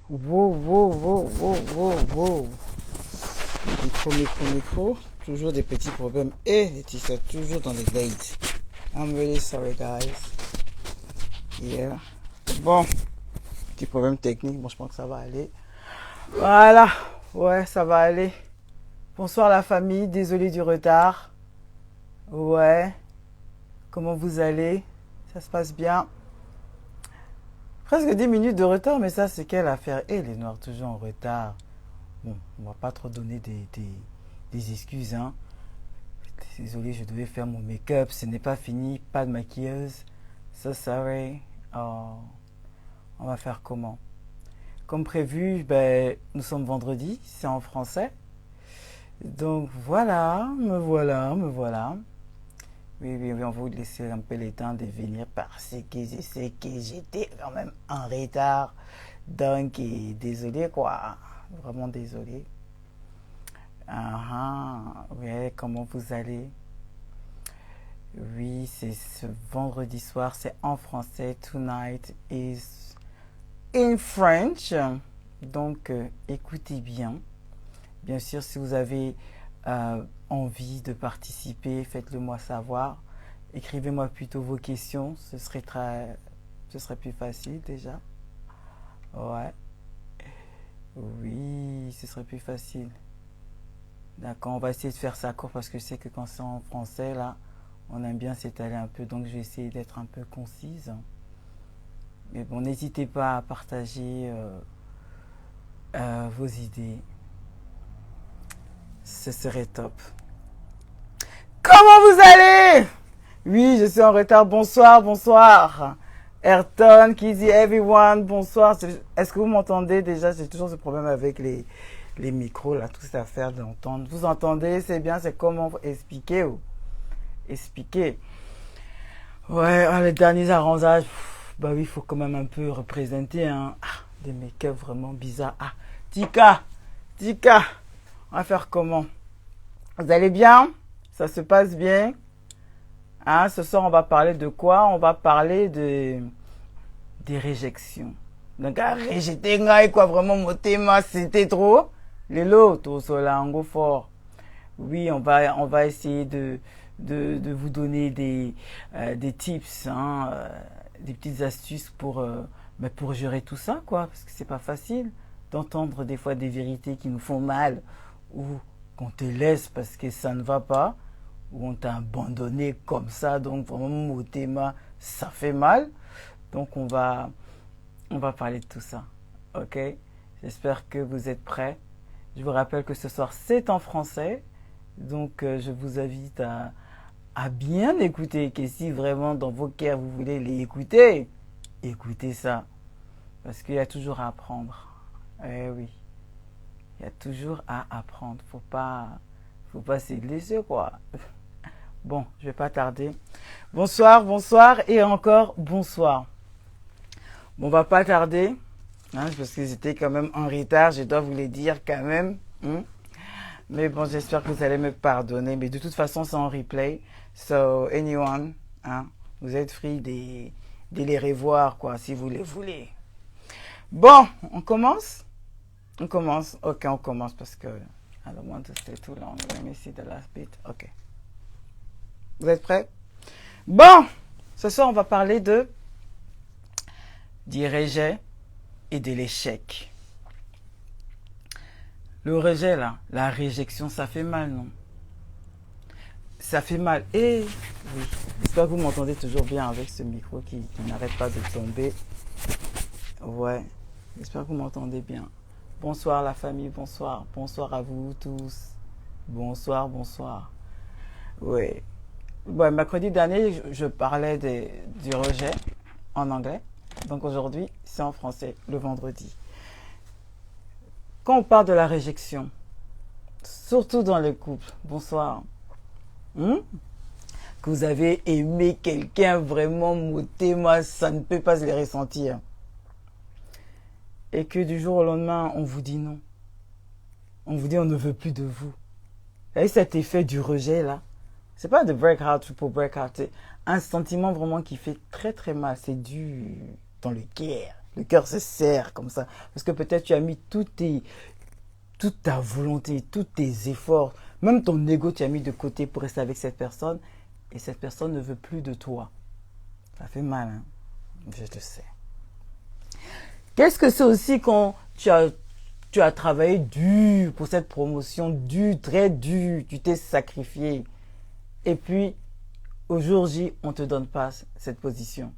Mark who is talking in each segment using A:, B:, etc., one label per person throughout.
A: Wow, wow, wow, wow, wow, wow. Micro, micro, micro. Toujours des petits problèmes. Et Laetitia, toujours dans les dates. I'm really sorry, guys. Yeah. Bon, petit problème technique. Bon, je pense que ça va aller. Voilà. Ouais, ça va aller. Bonsoir la famille. Désolé du retard. Ouais. Comment vous allez? Ça se passe bien? Presque 10 minutes de retard, mais ça, c'est quelle affaire? Et les Noirs, toujours en retard. Bon, on va pas trop donner des excuses, hein. Désolé, je devais faire mon make-up, ce n'est pas fini, pas de maquilleuse. So sorry. Oh, on va faire comment? Comme prévu, ben, nous sommes vendredi, c'est en français. Donc voilà, me voilà, me voilà. Oui, oui, oui, on va vous laisser un peu le temps de venir parce que je sais que j'étais quand même en retard. Donc, désolé quoi, vraiment désolé. Ouais, comment vous allez? Oui, c'est ce vendredi soir, c'est en français. Tonight is in French. Donc, écoutez bien. Bien sûr, si vous avez envie de participer, faites-le moi savoir. Écrivez-moi plutôt vos questions, ce serait plus facile déjà. Ouais, oui, ce serait plus facile. D'accord, on va essayer de faire ça court parce que je sais que quand c'est en français, là, on aime bien s'étaler un peu, donc je vais essayer d'être un peu concise. Mais bon, n'hésitez pas à partager vos idées. Ce serait top. Comment vous allez? Oui, je suis en retard. Bonsoir, bonsoir. Ayrton qui dit everyone, bonsoir. Est-ce que vous m'entendez déjà? J'ai toujours ce problème avec les micros, là, toute cette affaire d'entendre. Vous entendez? C'est bien, c'est comment expliquer ou expliquer. Ouais, les derniers arrangeages, bah oui, il faut quand même un peu représenter, hein. Des make-up vraiment bizarres. Tika, Tika, on va faire comment? Vous allez bien? Ça se passe bien? Ce soir, on va parler de quoi? On va parler des réjections. Donc, rejeter quoi, vraiment, mon thème, c'était trop. Les lots, solango fort. Oui, on va essayer de vous donner des tips, hein, des petites astuces pour gérer tout ça, quoi. Parce que c'est pas facile d'entendre des fois des vérités qui nous font mal ou qu'on te laisse parce que ça ne va pas ou on t'a abandonné comme ça. Donc, vraiment, mon thème, ça fait mal. Donc, on va parler de tout ça. Ok? J'espère que vous êtes prêts. Je vous rappelle que ce soir, c'est en français. Donc, je vous invite à bien écouter. Que si vraiment dans vos cœurs, vous voulez les écouter, écoutez ça. Parce qu'il y a toujours à apprendre. Eh oui. Il y a toujours à apprendre. Faut pas se laisser, quoi. Bon, je vais pas tarder. Bonsoir, bonsoir et encore bonsoir. Bon, on va pas tarder, hein, parce que j'étais quand même en retard, je dois vous le dire quand même. Hein. Mais bon, j'espère que vous allez me pardonner. Mais de toute façon, c'est en replay. So, anyone, hein, vous êtes free de les revoir, quoi, si vous les voulez. Bon, on commence? On commence? Ok, on commence parce que I don't want to stay too long. Let me see the last bit. Ok. Vous êtes prêts? Bon, ce soir, on va parler du rejet et de l'échec. Le rejet, là, la réjection, ça fait mal, non? Ça fait mal. Et oui, j'espère que vous m'entendez toujours bien avec ce micro qui n'arrête pas de tomber. Ouais, j'espère que vous m'entendez bien. Bonsoir la famille, bonsoir. Bonsoir à vous tous. Bonsoir, bonsoir. Ouais. Bon, mercredi dernier, je parlais du rejet en anglais. Donc aujourd'hui, c'est en français, le vendredi. Quand on parle de la réjection, surtout dans les couples, bonsoir, que vous avez aimé quelqu'un vraiment, moi, ça ne peut pas se les ressentir. Et que du jour au lendemain, on vous dit non. On vous dit on ne veut plus de vous. Et cet effet du rejet là, c'est pas de break out pour break out, c'est un sentiment vraiment qui fait très très mal. C'est dû dans le cœur. Le cœur se serre comme ça. Parce que peut-être tu as mis toute ta volonté, tous tes efforts, même ton ego, tu as mis de côté pour rester avec cette personne. Et cette personne ne veut plus de toi. Ça fait mal, hein? Je le sais. Qu'est-ce que c'est aussi quand tu as travaillé dur pour cette promotion, dur, très dur, tu t'es sacrifié. Et puis, au jour J, on ne te donne pas cette position.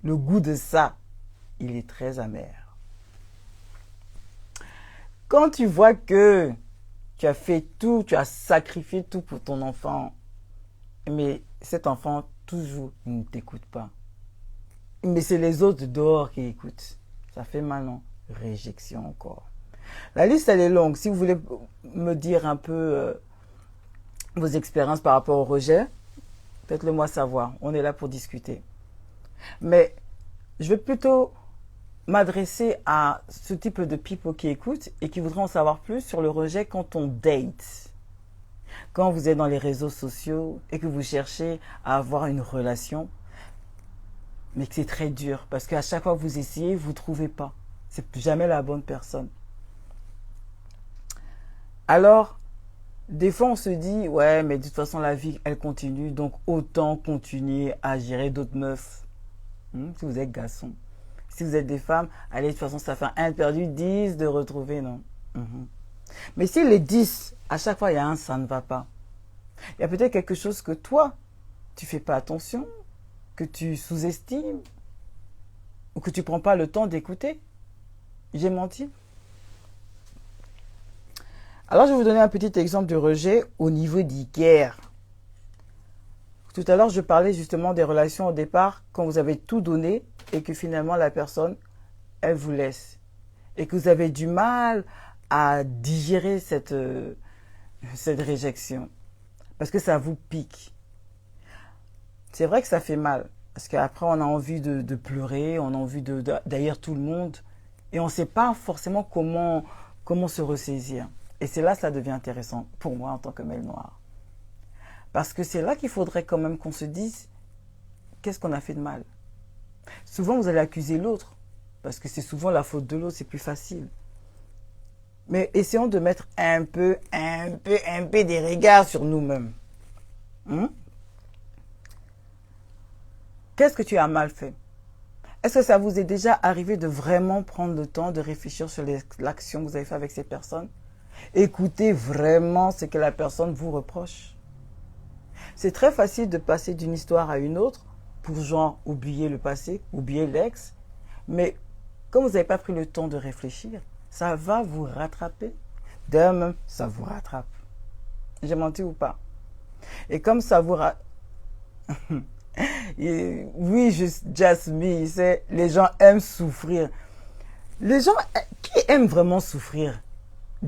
A: Le goût de ça, il est très amer. Quand tu vois que tu as fait tout, tu as sacrifié tout pour ton enfant, mais cet enfant, toujours, il ne t'écoute pas. Mais c'est les autres dehors qui écoutent. Ça fait mal, non? Réjection encore. La liste, elle est longue. Si vous voulez me dire un peu vos expériences par rapport au rejet, faites-le moi savoir. On est là pour discuter. Mais je vais plutôt m'adresser à ce type de people qui écoutent et qui voudraient en savoir plus sur le rejet quand on date. Quand vous êtes dans les réseaux sociaux et que vous cherchez à avoir une relation, mais que c'est très dur parce qu'à chaque fois que vous essayez, vous ne trouvez pas. C'est jamais la bonne personne. Alors, des fois on se dit, ouais, mais de toute façon la vie, elle continue, donc autant continuer à gérer d'autres meufs. Si vous êtes garçon. Si vous êtes des femmes, allez, de toute façon, ça fait un perdu, 10 de retrouver, non? Mais si les 10, à chaque fois, il y a un, ça ne va pas. Il y a peut-être quelque chose que toi, tu fais pas attention, que tu sous-estimes, ou que tu prends pas le temps d'écouter. J'ai menti? Alors, je vais vous donner un petit exemple de rejet au niveau d'hier. Tout à l'heure, je parlais justement des relations au départ, quand vous avez tout donné et que finalement la personne, elle vous laisse. Et que vous avez du mal à digérer cette réjection. Parce que ça vous pique. C'est vrai que ça fait mal. Parce qu'après, on a envie de pleurer, on a envie d'ailleurs tout le monde. Et on ne sait pas forcément comment se ressaisir. Et c'est là que ça devient intéressant pour moi en tant que mail noir. Parce que c'est là qu'il faudrait quand même qu'on se dise qu'est-ce qu'on a fait de mal. Souvent, vous allez accuser l'autre. Parce que c'est souvent la faute de l'autre, c'est plus facile. Mais essayons de mettre un peu des regards sur nous-mêmes. Qu'est-ce que tu as mal fait? Est-ce que ça vous est déjà arrivé de vraiment prendre le temps de réfléchir sur l'action que vous avez fait avec ces personnes? Écoutez vraiment ce que la personne vous reproche. C'est très facile de passer d'une histoire à une autre pour genre oublier le passé, oublier l'ex. Mais comme vous n'avez pas pris le temps de réfléchir, ça va vous rattraper. D'ailleurs, ça vous rattrape. J'ai menti ou pas? Et comme ça vous rattrape... Oui, just me, les gens aiment souffrir. Les gens qui aiment vraiment souffrir,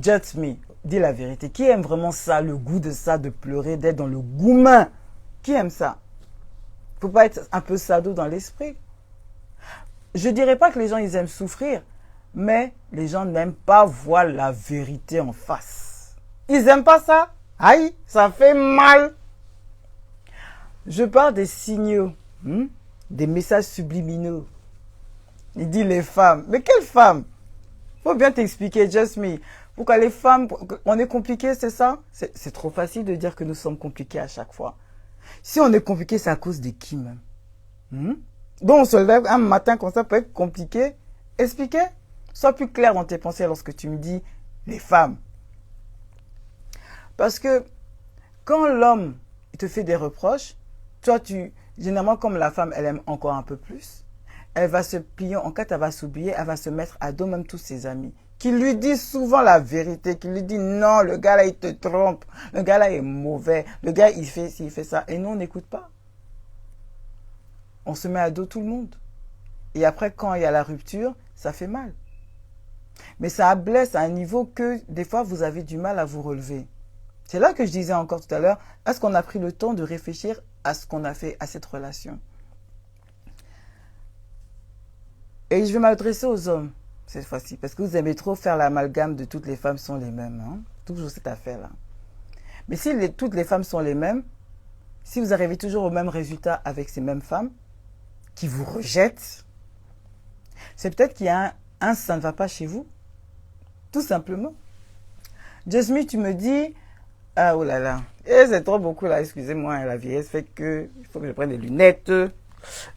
A: just me, dis la vérité, qui aime vraiment ça, le goût de ça, de pleurer, d'être dans le goumin? Qui aime ça? Faut pas être un peu sado dans l'esprit. Je dirais pas que les gens ils aiment souffrir, mais les gens n'aiment pas voir la vérité en face. Ils aiment pas ça. Aïe, ça fait mal. Je parle des signaux, des messages subliminaux. Il dit les femmes. Mais quelles femmes? Faut bien t'expliquer, just me. Pourquoi les femmes, on est compliqué, c'est ça? C'est trop facile de dire que nous sommes compliqués à chaque fois. Si on est compliqué, c'est à cause de qui même? Donc on se lève un matin comme ça peut être compliqué. Expliquez. Sois plus clair dans tes pensées lorsque tu me dis les femmes. Parce que quand l'homme te fait des reproches, toi généralement comme la femme elle aime encore un peu plus, elle va se plier, en cas elle va s'oublier, elle va se mettre à dos même tous ses amis, qui lui disent souvent la vérité, qui lui disent non, le gars là il te trompe, le gars là est mauvais, le gars il fait ci, il fait ça, et nous on n'écoute pas. On se met à dos tout le monde. Et après quand il y a la rupture, ça fait mal. Mais ça blesse à un niveau que des fois vous avez du mal à vous relever. C'est là que je disais encore tout à l'heure, est-ce qu'on a pris le temps de réfléchir à ce qu'on a fait à cette relation? Et je vais m'adresser aux hommes cette fois-ci, parce que vous aimez trop faire l'amalgame de toutes les femmes sont les mêmes. Toujours cette affaire-là. Mais si toutes les femmes sont les mêmes, si vous arrivez toujours au même résultat avec ces mêmes femmes, qui vous rejettent, C'est peut-être qu'il y a ça ne va pas chez vous, tout simplement. Jasmine, tu me dis, ah oh là là, et c'est trop beaucoup là, excusez-moi, la vieillesse fait que il faut que je prenne des lunettes.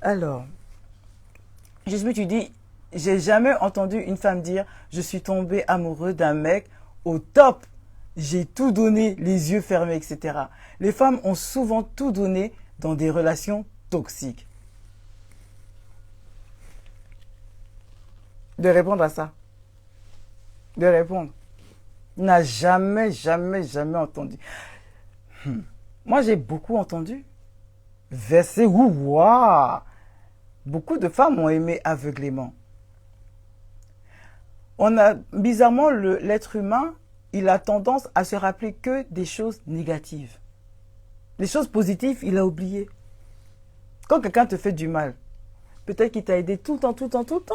A: Alors, Jasmine, tu dis, j'ai jamais entendu une femme dire, je suis tombée amoureuse d'un mec au top, j'ai tout donné, les yeux fermés, etc. Les femmes ont souvent tout donné dans des relations toxiques. De répondre à ça. De répondre. N'a jamais, jamais, jamais entendu. Moi, j'ai beaucoup entendu. Verset, ouah. Beaucoup de femmes ont aimé aveuglément. Bizarrement, l'être humain, il a tendance à se rappeler que des choses négatives. Les choses positives, il a oublié. Quand quelqu'un te fait du mal, peut-être qu'il t'a aidé tout le temps, tout le temps, tout le temps.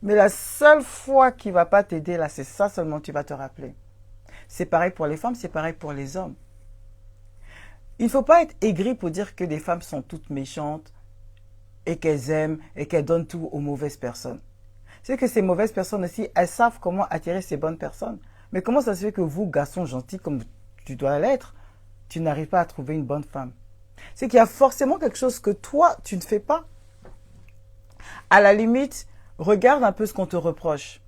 A: Mais la seule fois qu'il ne va pas t'aider, là, c'est ça seulement que tu vas te rappeler. C'est pareil pour les femmes, c'est pareil pour les hommes. Il ne faut pas être aigri pour dire que des femmes sont toutes méchantes et qu'elles aiment et qu'elles donnent tout aux mauvaises personnes. C'est que ces mauvaises personnes aussi, elles savent comment attirer ces bonnes personnes. Mais comment ça se fait que vous, garçon gentil comme tu dois l'être, tu n'arrives pas à trouver une bonne femme? C'est qu'il y a forcément quelque chose que toi, tu ne fais pas. À la limite, regarde un peu ce qu'on te reproche.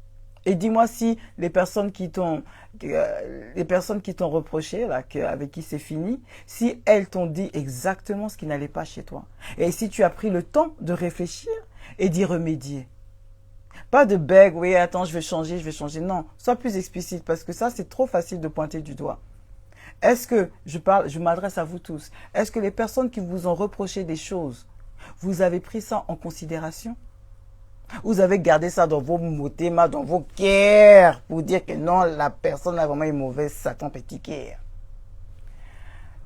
A: Et dis-moi si les personnes qui t'ont reproché, là, avec qui c'est fini, si elles t'ont dit exactement ce qui n'allait pas chez toi. Et si tu as pris le temps de réfléchir et d'y remédier. Pas de beg, oui, attends, je vais changer, je vais changer. Non, sois plus explicite parce que ça, c'est trop facile de pointer du doigt. Est-ce que, je m'adresse à vous tous, est-ce que les personnes qui vous ont reproché des choses, vous avez pris ça en considération? Vous avez gardé ça dans vos motema, dans vos cœurs, pour dire que non, la personne là vraiment est mauvaise, Satan petit cœur.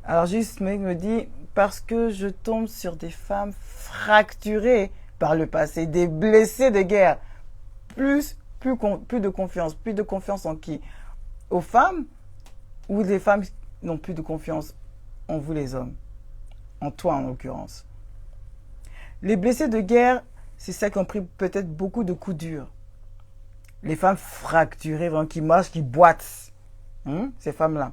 A: Alors juste, mec me dit, parce que je tombe sur des femmes fracturées par le passé, des blessés de guerre. Plus de confiance. Plus de confiance en qui? Aux femmes? Ou les femmes n'ont plus de confiance en vous les hommes? En toi en l'occurrence. Les blessés de guerre, c'est celles qui ont pris peut-être beaucoup de coups durs. Les femmes fracturées, vraiment, qui marchent, qui boitent. Ces femmes-là.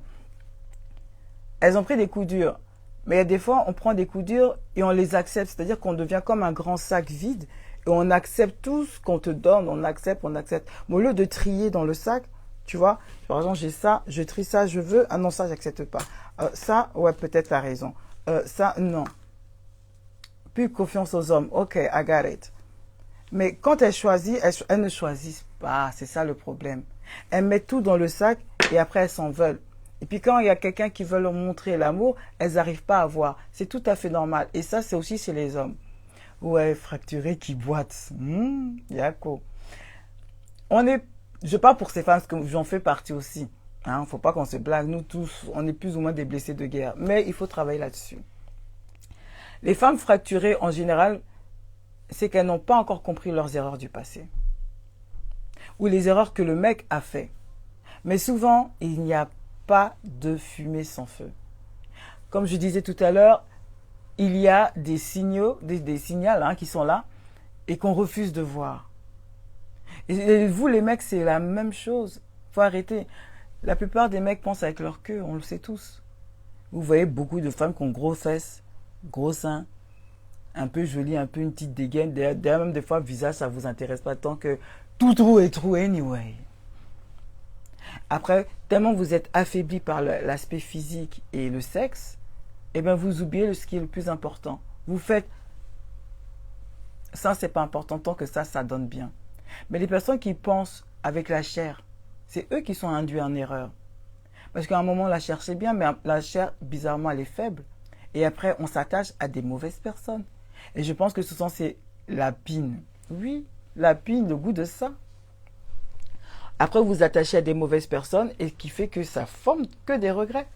A: Elles ont pris des coups durs. Mais il y a des fois, on prend des coups durs et on les accepte. C'est-à-dire qu'on devient comme un grand sac vide et on accepte tout ce qu'on te donne. On accepte, on accepte. Mais au lieu de trier dans le sac, tu vois, par exemple, j'ai ça, je trie ça, je veux. Ah non, ça, j'accepte pas. Ça, ouais, peut-être t'as raison. Ça, non. Plus confiance aux hommes. Ok, I got it. Mais quand elles choisissent, elles ne choisissent pas. C'est ça le problème. Elles mettent tout dans le sac et après elles s'en veulent. Et puis quand il y a quelqu'un qui veut leur montrer l'amour, elles n'arrivent pas à voir. C'est tout à fait normal. Et ça, c'est aussi chez les hommes. Ouais, fracturés qui boitent. Yako. Je parle pour ces femmes, parce que j'en fais partie aussi. Hein, faut pas qu'on se blague. Nous tous, on est plus ou moins des blessés de guerre. Mais il faut travailler là-dessus. Les femmes fracturées, en général, c'est qu'elles n'ont pas encore compris leurs erreurs du passé. Ou les erreurs que le mec a fait. Mais souvent, il n'y a pas de fumée sans feu. Comme je disais tout à l'heure, il y a des signaux, des signaux qui sont là et qu'on refuse de voir. Et vous, les mecs, c'est la même chose. Faut arrêter. La plupart des mecs pensent avec leur queue, on le sait tous. Vous voyez beaucoup de femmes qui ont gros fesses, gros seins, un peu joli, un peu une petite dégaine. D'ailleurs, même des fois, le visage, ça vous intéresse pas tant que tout trou est trou anyway. Après, tellement vous êtes affaibli par l'aspect physique et le sexe, eh bien, vous oubliez ce qui est le plus important. Vous faites, ça, c'est pas important tant que ça donne bien. Mais les personnes qui pensent avec la chair, c'est eux qui sont induits en erreur. Parce qu'à un moment, la chair, c'est bien, mais la chair, bizarrement, elle est faible. Et après, on s'attache à des mauvaises personnes. Et je pense que ce sont ces lapines. Oui, lapine, le goût de ça. Après, vous vous attachez à des mauvaises personnes et qui fait que ça forme que des regrets.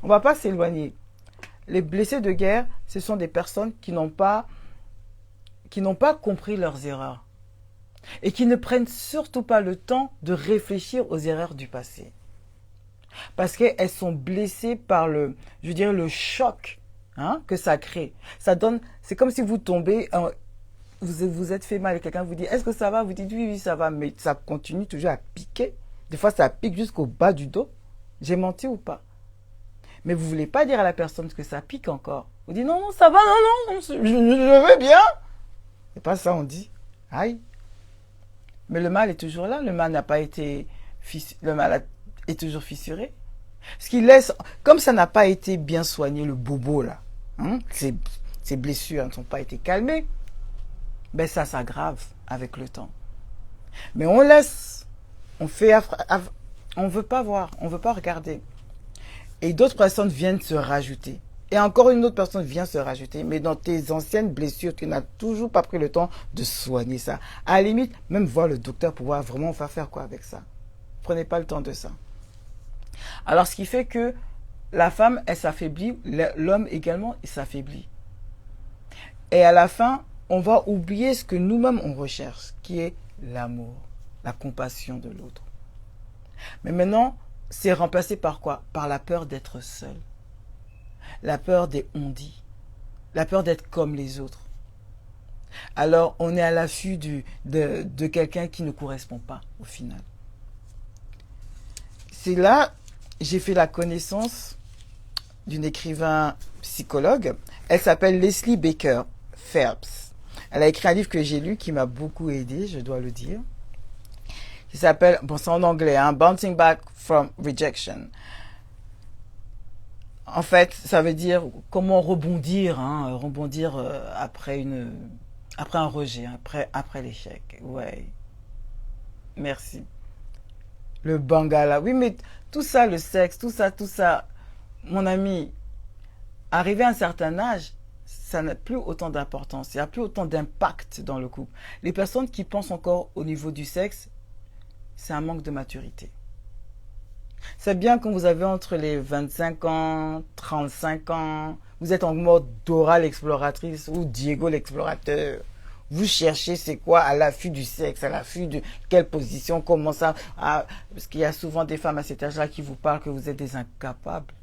A: On ne va pas s'éloigner. Les blessés de guerre, ce sont des personnes qui n'ont pas compris leurs erreurs. Et qui ne prennent surtout pas le temps de réfléchir aux erreurs du passé. Parce qu'elles sont blessées par le choc que ça crée. Ça donne, c'est comme si vous tombez vous êtes fait mal et quelqu'un vous dit, est-ce que ça va? Vous dites, oui, oui, ça va, mais ça continue toujours à piquer. Des fois, ça pique jusqu'au bas du dos. J'ai menti ou pas? Mais vous voulez pas dire à la personne que ça pique encore. Vous dites, non, non, ça va, non, non, je vais bien. C'est pas ça, on dit. Aïe. Mais le mal est toujours là. Le mal n'a pas été, le mal est toujours fissuré. Ce qui laisse, comme ça n'a pas été bien soigné, le bobo là, hein, ces blessures ne sont pas été calmées, ben ça s'aggrave avec le temps. Mais on laisse, on fait, on veut pas voir, on veut pas regarder. Et d'autres personnes viennent se rajouter. Et encore une autre personne vient se rajouter. Mais dans tes anciennes blessures, tu n'as toujours pas pris le temps de soigner ça. À la limite, même voir le docteur pour voir vraiment faire quoi avec ça. Prenez pas le temps de ça. Alors, ce qui fait que la femme, elle s'affaiblit, l'homme également, il s'affaiblit. Et à la fin, on va oublier ce que nous-mêmes on recherche, qui est l'amour, la compassion de l'autre. Mais maintenant, c'est remplacé par quoi? Par la peur d'être seul. La peur des on-dit. La peur d'être comme les autres. Alors, on est à l'affût de quelqu'un qui ne correspond pas au final. C'est là, j'ai fait la connaissance d'une écrivain psychologue. Elle s'appelle Leslie Baker Phelps. Elle a écrit un livre que j'ai lu qui m'a beaucoup aidé, je dois le dire. Qui s'appelle, bon c'est en anglais, hein, Bouncing Back from Rejection. En fait, ça veut dire comment rebondir, hein, rebondir après un rejet, après l'échec. Ouais. Merci. Le bangala. Oui, mais tout ça, le sexe, tout ça, mon ami, arrivé à un certain âge, ça n'a plus autant d'importance, il n'y a plus autant d'impact dans le couple. Les personnes qui pensent encore au niveau du sexe, c'est un manque de maturité. C'est bien quand vous avez entre les 25 ans, 35 ans, vous êtes en mode Dora l'exploratrice ou Diego l'explorateur. Vous cherchez c'est quoi à l'affût du sexe, à l'affût de quelle position, comment ça. Parce qu'il y a souvent des femmes à cet âge-là qui vous parlent que vous êtes des incapables.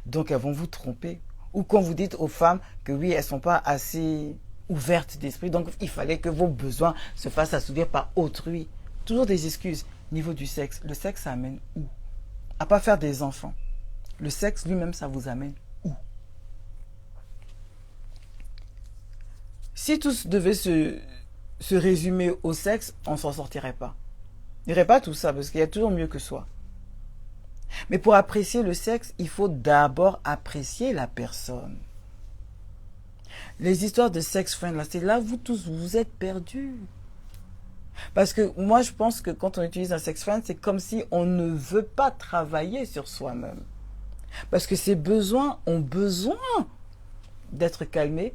A: Donc elles vont vous tromper. Ou quand vous dites aux femmes que oui, elles ne sont pas assez ouvertes d'esprit, donc il fallait que vos besoins se fassent assouvir par autrui. Toujours des excuses. Niveau du sexe, le sexe ça amène où? À pas faire des enfants. Le sexe lui-même, ça vous amène où? Si tous devaient se résumer au sexe, on ne s'en sortirait pas. Il n'y aurait pas tout ça, parce qu'il y a toujours mieux que soi. Mais pour apprécier le sexe, il faut d'abord apprécier la personne. Les histoires de sex friend, là, c'est là, vous tous, vous êtes perdus. Parce que moi, je pense que quand on utilise un sex friend, c'est comme si on ne veut pas travailler sur soi-même. Parce que ces besoins ont besoin d'être calmés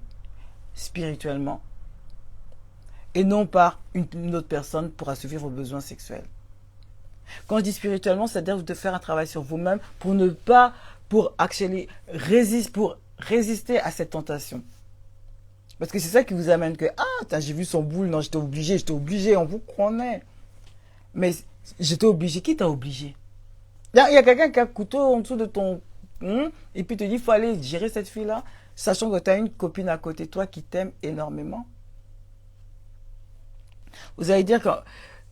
A: spirituellement et non par une autre personne pour assouvir vos besoins sexuels. Quand je dis spirituellement, c'est-à-dire de faire un travail sur vous-même pour ne pas, pour résister à cette tentation. Parce que c'est ça qui vous amène que, j'ai vu son boule, non, j'étais obligé, on vous connaît. Mais j'étais obligé, qui t'a obligé? Il y a quelqu'un qui a un couteau en dessous de ton... et puis te dit, il faut aller gérer cette fille-là, sachant que tu as une copine à côté de toi qui t'aime énormément. Vous allez dire que,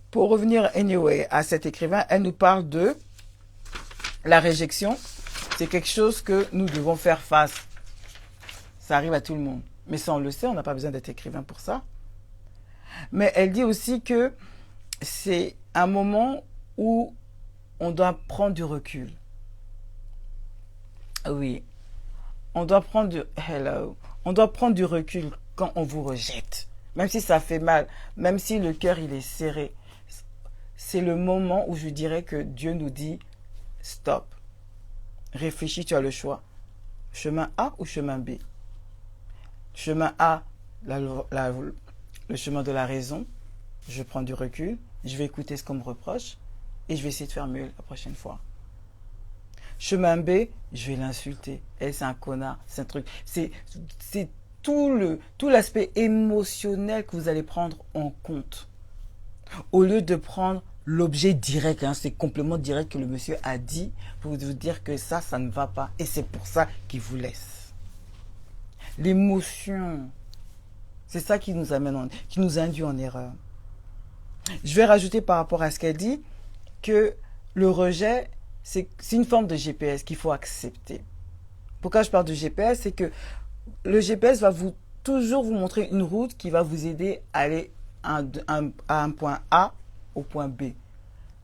A: pour revenir anyway à cet écrivain, elle nous parle de la réjection. C'est quelque chose que nous devons faire face. Ça arrive à tout le monde. Mais ça, on le sait, on n'a pas besoin d'être écrivain pour ça. Mais elle dit aussi que c'est un moment où on doit prendre du recul. Oui, on doit prendre du recul quand on vous rejette. Même si ça fait mal, même si le cœur il est serré. C'est le moment où je dirais que Dieu nous dit stop. Réfléchis, tu as le choix. Chemin A ou chemin B? Chemin A, le chemin de la raison. Je prends du recul, je vais écouter ce qu'on me reproche et je vais essayer de faire mieux la prochaine fois. Chemin B, je vais l'insulter. Elle, c'est un connard, c'est un truc. C'est tout l'aspect émotionnel que vous allez prendre en compte. Au lieu de prendre l'objet direct, hein, c'est complément direct que le monsieur a dit pour vous dire que ça ne va pas. Et c'est pour ça qu'il vous laisse. L'émotion, C'est ça qui nous qui nous induit en erreur. Je vais rajouter par rapport à ce qu'elle dit que le rejet, c'est une forme de GPS qu'il faut accepter. Pourquoi je parle de GPS? C'est que le GPS va toujours vous montrer une route qui va vous aider à aller à un point A au point B.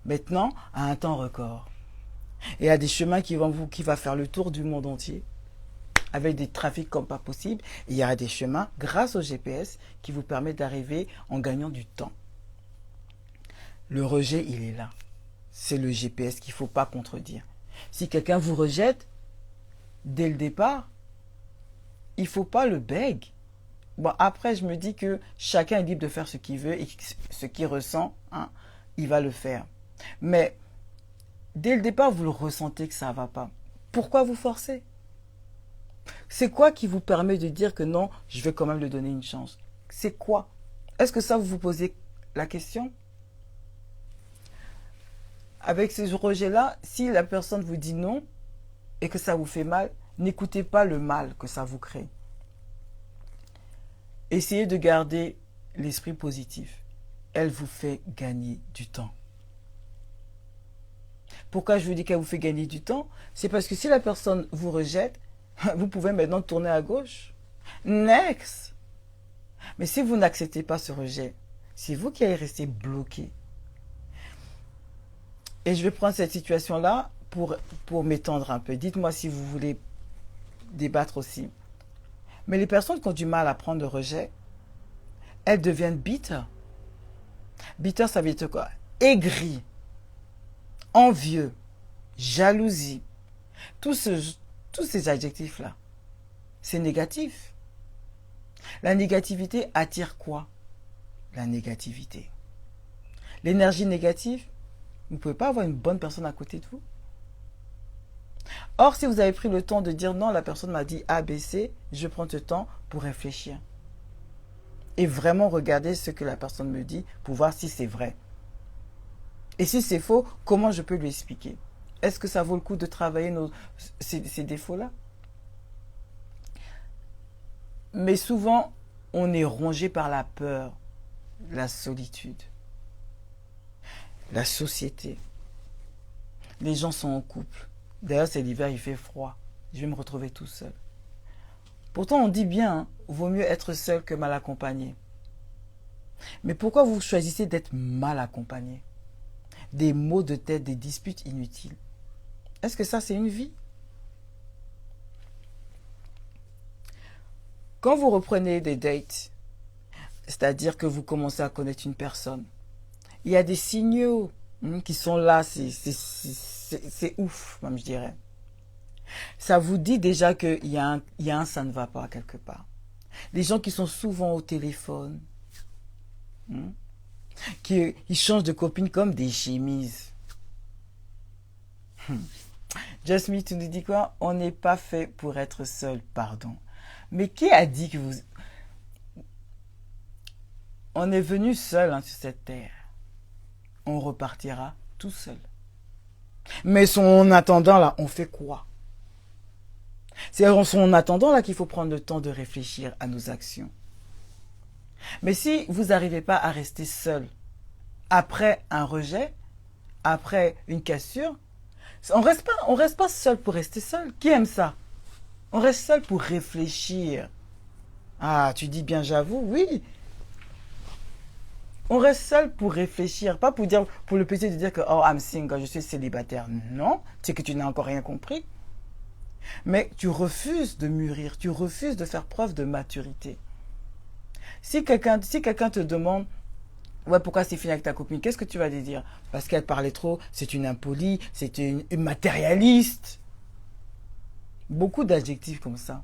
A: Maintenant, à un temps record. Et il y a des chemins qui va faire le tour du monde entier, avec des trafics comme pas possible. Et il y a des chemins, grâce au GPS, qui vous permettent d'arriver en gagnant du temps. Le rejet, il est là. C'est le GPS qu'il ne faut pas contredire. Si quelqu'un vous rejette, dès le départ, il ne faut pas le beg. Bon, après, je me dis que chacun est libre de faire ce qu'il veut et ce qu'il ressent, hein, il va le faire. Mais dès le départ, vous le ressentez que ça ne va pas. Pourquoi vous forcez? C'est quoi qui vous permet de dire que non, je vais quand même lui donner une chance? C'est quoi? Est-ce que ça, vous vous posez la question? Avec ce rejet-là, si la personne vous dit non et que ça vous fait mal, n'écoutez pas le mal que ça vous crée. Essayez de garder l'esprit positif. Elle vous fait gagner du temps. Pourquoi je vous dis qu'elle vous fait gagner du temps? C'est parce que si la personne vous rejette, vous pouvez maintenant tourner à gauche. Next! Mais si vous n'acceptez pas ce rejet, c'est vous qui allez rester bloqué. Et je vais prendre cette situation-là pour m'étendre un peu. Dites-moi si vous voulez débattre aussi. Mais les personnes qui ont du mal à prendre le rejet, elles deviennent bitter. Bitter, ça veut dire quoi? Aigri, envieux, jalousie. Tous ces adjectifs-là, c'est négatif. La négativité attire quoi? La négativité. L'énergie négative, vous ne pouvez pas avoir une bonne personne à côté de vous. Or, si vous avez pris le temps de dire non, la personne m'a dit A, B, C, je prends ce temps pour réfléchir. Et vraiment regarder ce que la personne me dit pour voir si c'est vrai. Et si c'est faux, comment je peux lui expliquer? Est-ce que ça vaut le coup de travailler ces défauts-là? Mais souvent, on est rongé par la peur, la solitude, la société. Les gens sont en couple. D'ailleurs, c'est l'hiver, il fait froid. Je vais me retrouver tout seul. Pourtant, on dit bien, hein, vaut mieux être seul que mal accompagné. Mais pourquoi vous choisissez d'être mal accompagné? Des maux de tête, des disputes inutiles. Est-ce que ça, c'est une vie? Quand vous reprenez des dates, c'est-à-dire que vous commencez à connaître une personne, il y a des signaux qui sont là, c'est ouf, même je dirais. Ça vous dit déjà qu'il y a un ça ne va pas quelque part. Les gens qui sont souvent au téléphone, ils changent de copine comme des chemises. Just Me, tu nous dis quoi? On n'est pas fait pour être seul, pardon. Mais qui a dit que vous... On est venu seul sur cette terre. On repartira tout seul. Mais en attendant, là, on fait quoi? C'est en attendant, là, qu'il faut prendre le temps de réfléchir à nos actions. Mais si vous n'arrivez pas à rester seul après un rejet, après une cassure, on reste pas seul pour rester seul. Qui aime ça? On reste seul pour réfléchir. Ah, tu dis bien j'avoue, oui. On reste seul pour réfléchir, pas pour le plaisir de dire que oh, I'm single, je suis célibataire. Non, c'est que tu n'as encore rien compris. Mais tu refuses de mûrir, tu refuses de faire preuve de maturité. Si quelqu'un te demande ouais, pourquoi c'est fini avec ta copine, qu'est-ce que tu vas lui dire? Parce qu'elle parlait trop, c'est une impolie, c'est une matérialiste. Beaucoup d'adjectifs comme ça.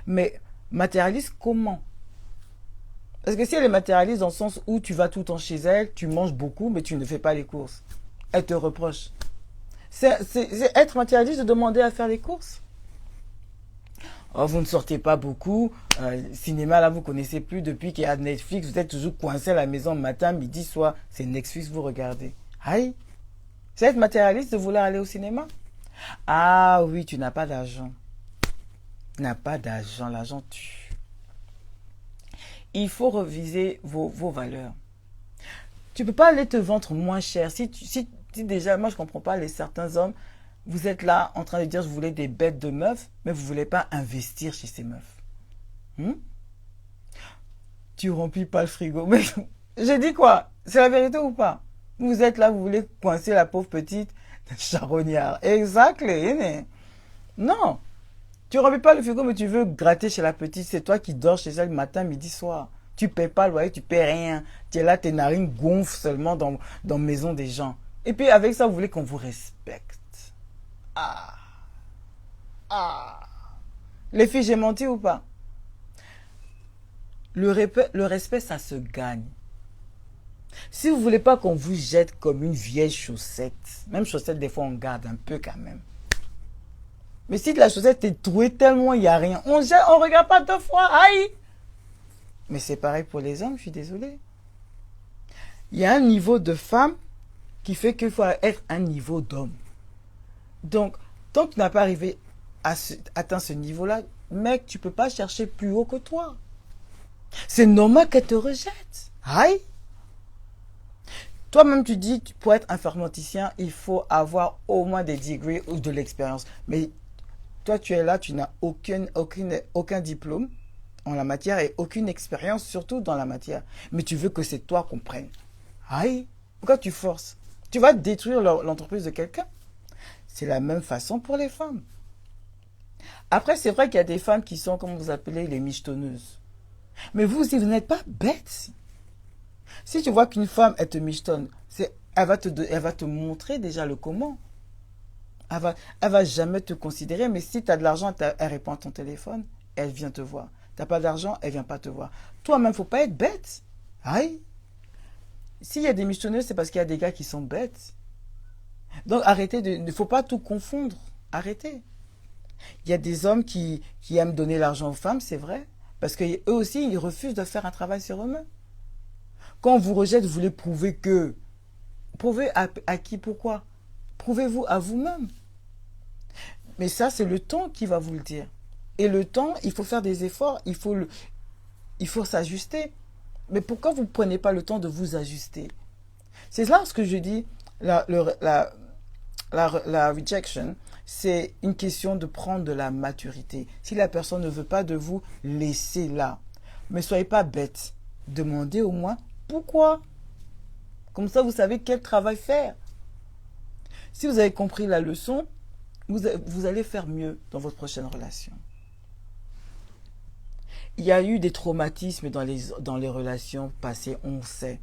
A: Mais matérialiste comment? Parce que si elle est matérialiste dans le sens où tu vas tout le temps chez elle, tu manges beaucoup, mais tu ne fais pas les courses. Elle te reproche. C'est être matérialiste de demander à faire les courses. Oh, vous ne sortez pas beaucoup. Cinéma, là, vous connaissez plus depuis qu'il y a Netflix. Vous êtes toujours coincé à la maison matin, midi, soir. C'est Netflix, vous regardez. Aïe. C'est être matérialiste de vouloir aller au cinéma? Ah oui, tu n'as pas d'argent. Tu n'as pas d'argent. L'argent tue. il faut reviser vos valeurs. Tu peux pas aller te vendre moins cher. Si déjà, moi je comprends pas certains hommes, vous êtes là en train de dire je voulais des bêtes de meufs, mais vous voulez pas investir chez ces meufs. Tu remplis pas le frigo. Mais j'ai dit quoi? C'est la vérité ou pas? Vous êtes là, vous voulez coincer la pauvre petite charognard. Exactement. Non. Tu remplis pas le frigo, mais tu veux gratter chez la petite. C'est toi qui dors chez elle matin, midi, soir. Tu paies pas le loyer, tu paies rien. Tu es là, tes narines gonflent seulement dans la maison des gens. Et puis avec ça, vous voulez qu'on vous respecte. Ah. Ah. Les filles, j'ai menti ou pas? Le respect, ça se gagne. Si vous voulez pas qu'on vous jette comme une vieille chaussette, même chaussette, des fois, on garde un peu quand même. Mais si la chaussette est trouée tellement il n'y a rien, on jette, on regarde pas deux fois, aïe! Mais c'est pareil pour les hommes, je suis désolée. Il y a un niveau de femme qui fait qu'il faut être un niveau d'homme. Donc, tant que tu n'as pas atteint ce niveau-là, mec, tu peux pas chercher plus haut que toi. C'est normal qu'elle te rejette. Aïe! Toi-même, tu dis, pour être informaticien, il faut avoir au moins des degrés ou de l'expérience. Mais toi, tu es là, tu n'as aucun diplôme en la matière et aucune expérience, surtout dans la matière. Mais tu veux que c'est toi qu'on prenne. Aïe! Pourquoi tu forces? Tu vas détruire l'entreprise de quelqu'un. C'est la même façon pour les femmes. Après, c'est vrai qu'il y a des femmes qui sont, comme vous appelez, les michetonneuses. Mais vous aussi, vous n'êtes pas bêtes. Si tu vois qu'une femme, elle te michetonne, elle va te montrer déjà le comment. Elle va jamais te considérer, mais si tu as de l'argent, elle répond à ton téléphone, elle vient te voir. Tu n'as pas d'argent, elle vient pas te voir. Toi-même, faut pas être bête. Aïe. S'il y a des michetonneuses, c'est parce qu'il y a des gars qui sont bêtes. Donc arrêtez il ne faut pas tout confondre. Arrêtez. Il y a des hommes qui aiment donner l'argent aux femmes, c'est vrai. Parce qu'eux aussi, ils refusent de faire un travail sur eux-mêmes. Quand on vous rejette, vous voulez prouver que... Prouvez à qui, pourquoi? Prouvez-vous à vous-même. Mais ça, c'est le temps qui va vous le dire. Et le temps, il faut faire des efforts, il faut s'ajuster. Mais pourquoi vous ne prenez pas le temps de vous ajuster? C'est là ce que je dis, la rejection, c'est une question de prendre de la maturité. Si la personne ne veut pas de vous, laissez-la. Mais soyez pas bête. Demandez au moins pourquoi. Comme ça, vous savez quel travail faire. Si vous avez compris la leçon, vous allez faire mieux dans votre prochaine relation. Il y a eu des traumatismes dans les relations passées, on sait.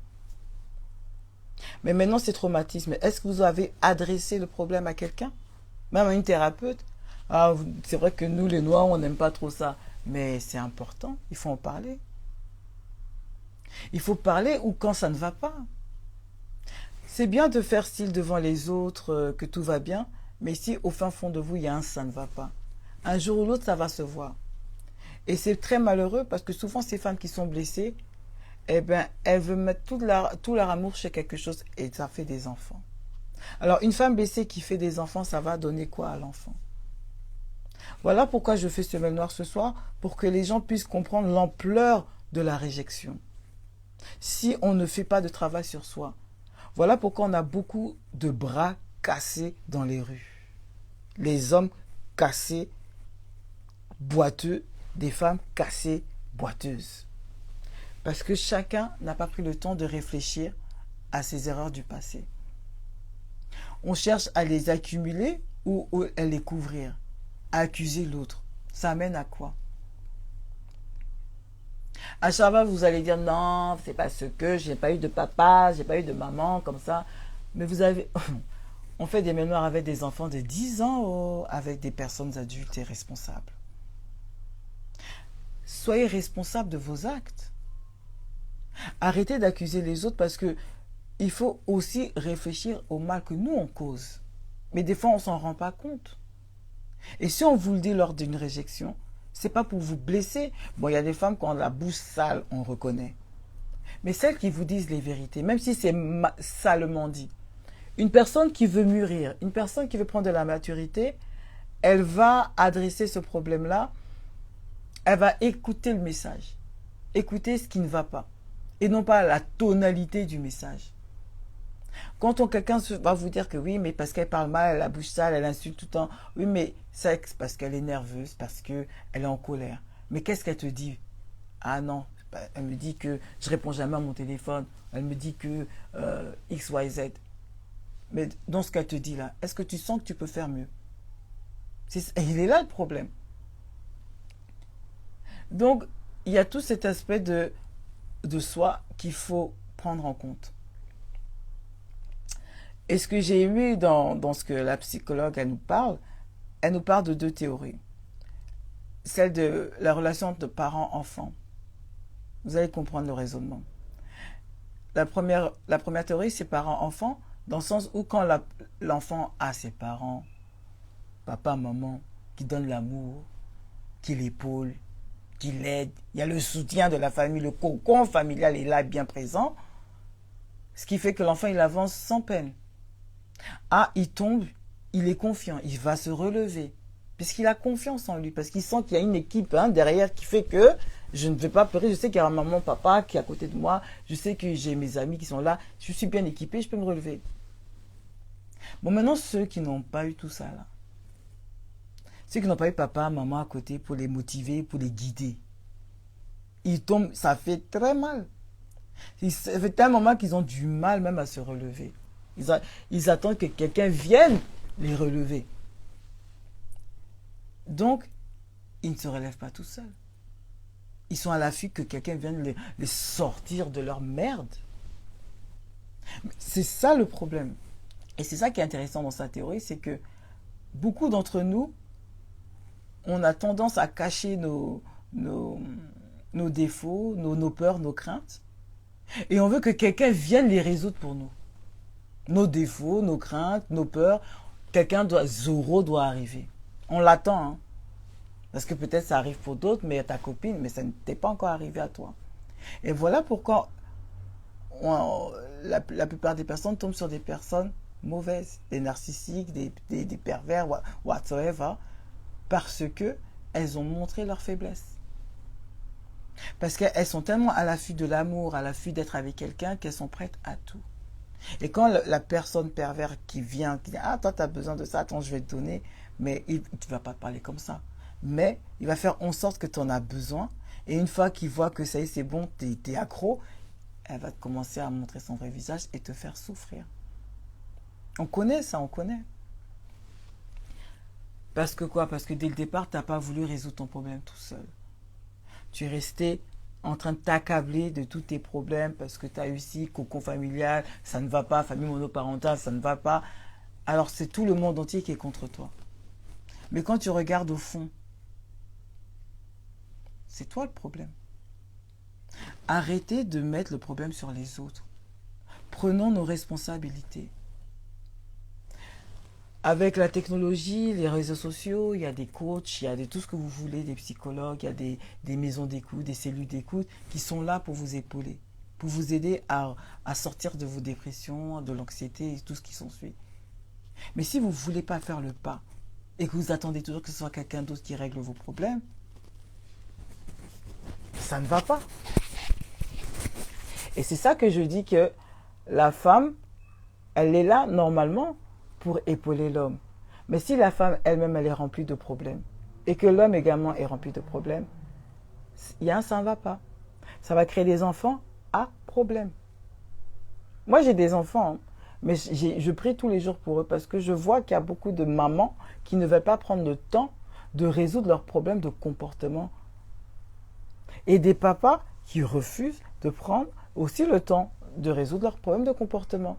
A: Mais maintenant, ces traumatismes, est-ce que vous avez adressé le problème à quelqu'un? Même à une thérapeute? Ah, c'est vrai que nous, les Noirs, on n'aime pas trop ça. Mais c'est important, il faut en parler. Il faut parler ou quand ça ne va pas. C'est bien de faire style devant les autres, que tout va bien, mais si au fin fond de vous, il y a un ça ne va pas. Un jour ou l'autre, ça va se voir. Et c'est très malheureux parce que souvent, ces femmes qui sont blessées, eh ben, elles veulent mettre tout leur amour chez quelque chose et ça fait des enfants. Alors, une femme blessée qui fait des enfants, ça va donner quoi à l'enfant? Voilà pourquoi je fais ce Semelle Noire ce soir, pour que les gens puissent comprendre l'ampleur de la réjection. Si on ne fait pas de travail sur soi. Voilà pourquoi on a beaucoup de bras cassés dans les rues. Les hommes cassés, boiteux, des femmes cassées, boiteuses. Parce que chacun n'a pas pris le temps de réfléchir à ses erreurs du passé. On cherche à les accumuler ou à les couvrir, à accuser l'autre. Ça amène à quoi? À chaque fois, vous allez dire non, c'est parce que j'ai pas eu de papa, j'ai pas eu de maman, comme ça. Mais vous avez... On fait des mémoires avec des enfants de 10 ans, avec des personnes adultes et responsables. Soyez responsable de vos actes. Arrêtez d'accuser les autres parce que il faut aussi réfléchir au mal que nous on cause. Mais des fois, on s'en rend pas compte. Et si on vous le dit lors d'une réjection, c'est pas pour vous blesser. Bon, il y a des femmes qui ont la bouche sale, on reconnaît. Mais celles qui vous disent les vérités, même si c'est salement dit. Une personne qui veut mûrir, une personne qui veut prendre de la maturité, elle va adresser ce problème-là, elle va écouter le message. écoutez ce qui ne va pas et non pas la tonalité du message. Quand quelqu'un va vous dire que oui, mais parce qu'elle parle mal, elle a la bouche sale, elle insulte tout le temps. Oui, mais c'est parce qu'elle est nerveuse, parce qu'elle est en colère. Mais qu'est-ce qu'elle te dit? Ah non, elle me dit que je réponds jamais à mon téléphone. Elle me dit que X, Y, Z. Mais dans ce qu'elle te dit là, est-ce que tu sens que tu peux faire mieux? Il est là le problème. Donc, il y a tout cet aspect de soi qu'il faut prendre en compte. Et ce que j'ai aimé dans ce que la psychologue elle nous parle de deux théories. Celle de la relation entre parents-enfants. Vous allez comprendre le raisonnement. La première théorie, c'est parents-enfants, dans le sens où quand l'enfant a ses parents, papa, maman, qui donnent l'amour, qui l'épaule, qui l'aide, il y a le soutien de la famille, le cocon familial est là bien présent, ce qui fait que l'enfant il avance sans peine. Ah, il tombe, il est confiant, il va se relever, puisqu'il a confiance en lui, parce qu'il sent qu'il y a une équipe derrière qui fait que je ne vais pas pleurer, je sais qu'il y a maman, papa qui est à côté de moi, je sais que j'ai mes amis qui sont là, je suis bien équipé, je peux me relever. Bon, maintenant, ceux qui n'ont pas eu tout ça, là, ceux qui n'ont pas eu papa, maman à côté pour les motiver, pour les guider, ils tombent, ça fait très mal. Ça fait un moment qu'ils ont du mal même à se relever. Ils attendent que quelqu'un vienne les relever. Donc, ils ne se relèvent pas tout seuls. Ils sont à l'affût que quelqu'un vienne les sortir de leur merde. C'est ça le problème. Et c'est ça qui est intéressant dans sa théorie, c'est que beaucoup d'entre nous, on a tendance à cacher nos défauts, nos peurs, nos craintes. Et on veut que quelqu'un vienne les résoudre pour nous. Nos défauts, nos craintes, nos peurs, Zoro doit arriver. On l'attend, hein. Parce que peut-être ça arrive pour d'autres, mais à ta copine, mais ça ne t'est pas encore arrivé à toi. Et voilà pourquoi la plupart des personnes tombent sur des personnes mauvaises, des narcissiques, des pervers, whatsoever, parce que elles ont montré leur faiblesse. Parce qu'elles sont tellement à l'affût de l'amour, à l'affût d'être avec quelqu'un, qu'elles sont prêtes à tout. Et quand la personne pervers qui vient, qui dit « Ah, toi, tu as besoin de ça, attends, je vais te donner », mais tu ne vas pas te parler comme ça. Mais il va faire en sorte que tu en as besoin. Et une fois qu'il voit que ça y est, c'est bon, tu es accro, elle va commencer à montrer son vrai visage et te faire souffrir. On connaît ça, on connaît. Parce que quoi? Parce que dès le départ, tu n'as pas voulu résoudre ton problème tout seul. Tu es resté en train de t'accabler de tous tes problèmes parce que tu as réussi, cocon familial, ça ne va pas, famille monoparentale, ça ne va pas. Alors c'est tout le monde entier qui est contre toi. Mais quand tu regardes au fond, c'est toi le problème. Arrêtez de mettre le problème sur les autres. Prenons nos responsabilités. Avec la technologie, les réseaux sociaux, il y a des coachs, il y a tout ce que vous voulez, des psychologues, il y a des maisons d'écoute, des cellules d'écoute qui sont là pour vous épauler, pour vous aider à sortir de vos dépressions, de l'anxiété et tout ce qui s'ensuit. Mais si vous ne voulez pas faire le pas et que vous attendez toujours que ce soit quelqu'un d'autre qui règle vos problèmes, ça ne va pas. Et c'est ça que je dis que la femme, elle est là normalement pour épauler l'homme. Mais si la femme elle-même, elle est remplie de problèmes, et que l'homme également est rempli de problèmes, ça ne va pas. Ça va créer des enfants à problème. Moi, j'ai des enfants, hein, mais je prie tous les jours pour eux, parce que je vois qu'il y a beaucoup de mamans qui ne veulent pas prendre le temps de résoudre leurs problèmes de comportement. Et des papas qui refusent de prendre aussi le temps de résoudre leurs problèmes de comportement.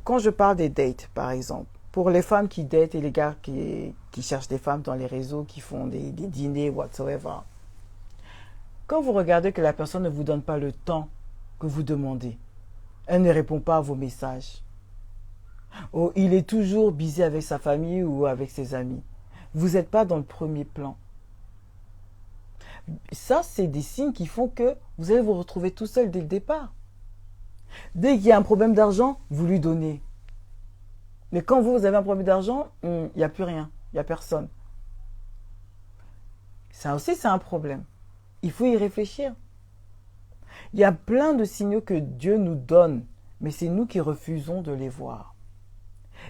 A: Quand je parle des dates, par exemple, pour les femmes qui datent et les gars qui cherchent des femmes dans les réseaux, qui font des dîners, whatsoever, quand vous regardez que la personne ne vous donne pas le temps que vous demandez, elle ne répond pas à vos messages, ou il est toujours busy avec sa famille ou avec ses amis, vous n'êtes pas dans le premier plan. Ça, c'est des signes qui font que vous allez vous retrouver tout seul dès le départ. Dès qu'il y a un problème d'argent, vous lui donnez. Mais quand vous avez un problème d'argent, il n'y a plus rien, il n'y a personne. Ça aussi, c'est un problème. Il faut y réfléchir. Il y a plein de signaux que Dieu nous donne, mais c'est nous qui refusons de les voir.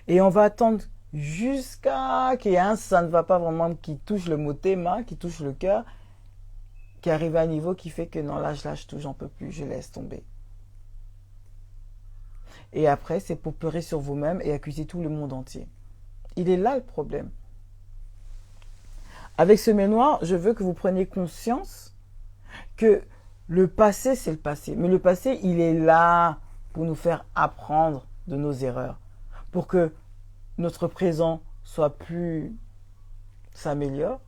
A: Et on va attendre jusqu'à qu'il y ait un ça ne va pas vraiment qui touche le motema, qui touche le cœur, qui arrive à un niveau qui fait que non, là je lâche tout, j'en peux plus, je laisse tomber. Et après, c'est pour pleurer sur vous-même et accuser tout le monde entier. Il est là le problème. Avec ce mémoire, je veux que vous preniez conscience que le passé, c'est le passé. Mais le passé, il est là pour nous faire apprendre de nos erreurs. Pour que notre présent s'améliore,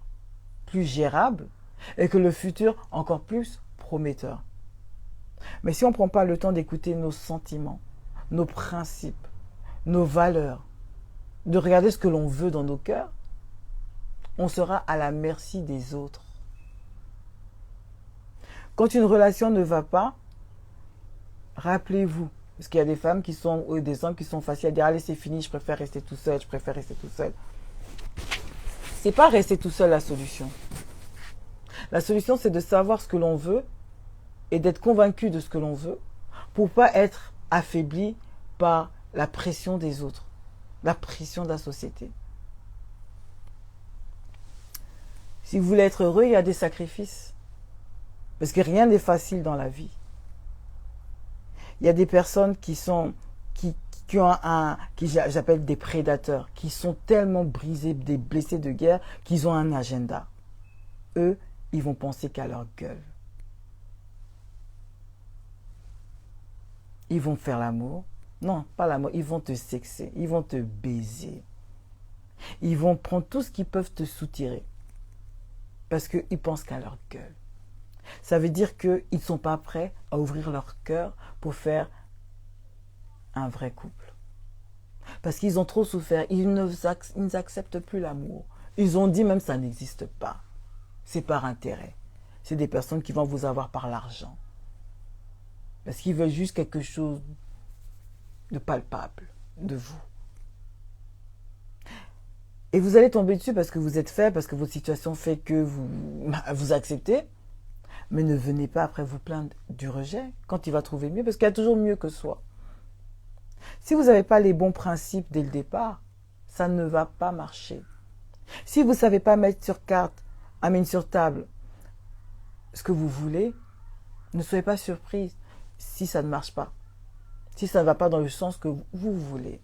A: plus gérable, et que le futur encore plus prometteur. Mais si on ne prend pas le temps d'écouter nos sentiments, nos principes, nos valeurs, de regarder ce que l'on veut dans nos cœurs, on sera à la merci des autres. Quand une relation ne va pas, rappelez-vous, parce qu'il y a des femmes qui sont, ou des hommes qui sont faciles à dire, allez c'est fini, je préfère rester tout seul, je préfère rester tout seul. C'est pas rester tout seul la solution. La solution, c'est de savoir ce que l'on veut et d'être convaincu de ce que l'on veut pour pas être affaibli par la pression des autres, la pression de la société. Si vous voulez être heureux, il y a des sacrifices. Parce que rien n'est facile dans la vie. Il y a des personnes qui j'appelle des prédateurs, qui sont tellement brisés, des blessés de guerre, qu'ils ont un agenda. Eux, ils vont penser qu'à leur gueule. Ils vont faire l'amour. Non, pas l'amour. Ils vont te sexer. Ils vont te baiser. Ils vont prendre tout ce qu'ils peuvent te soutirer. Parce qu'ils pensent qu'à leur gueule. Ça veut dire qu'ils ne sont pas prêts à ouvrir leur cœur pour faire un vrai couple. Parce qu'ils ont trop souffert. Ils n'acceptent plus l'amour. Ils ont dit même ça n'existe pas. C'est par intérêt. C'est des personnes qui vont vous avoir par l'argent. Parce qu'ils veulent juste quelque chose de palpable de vous. Et vous allez tomber dessus parce que vous êtes faible, parce que votre situation fait que vous acceptez. Mais ne venez pas après vous plaindre du rejet quand il va trouver mieux, parce qu'il y a toujours mieux que soi. Si vous n'avez pas les bons principes dès le départ, ça ne va pas marcher. Si vous ne savez pas mettre sur sur table ce que vous voulez, ne soyez pas surprise si ça ne marche pas, si ça ne va pas dans le sens que vous voulez.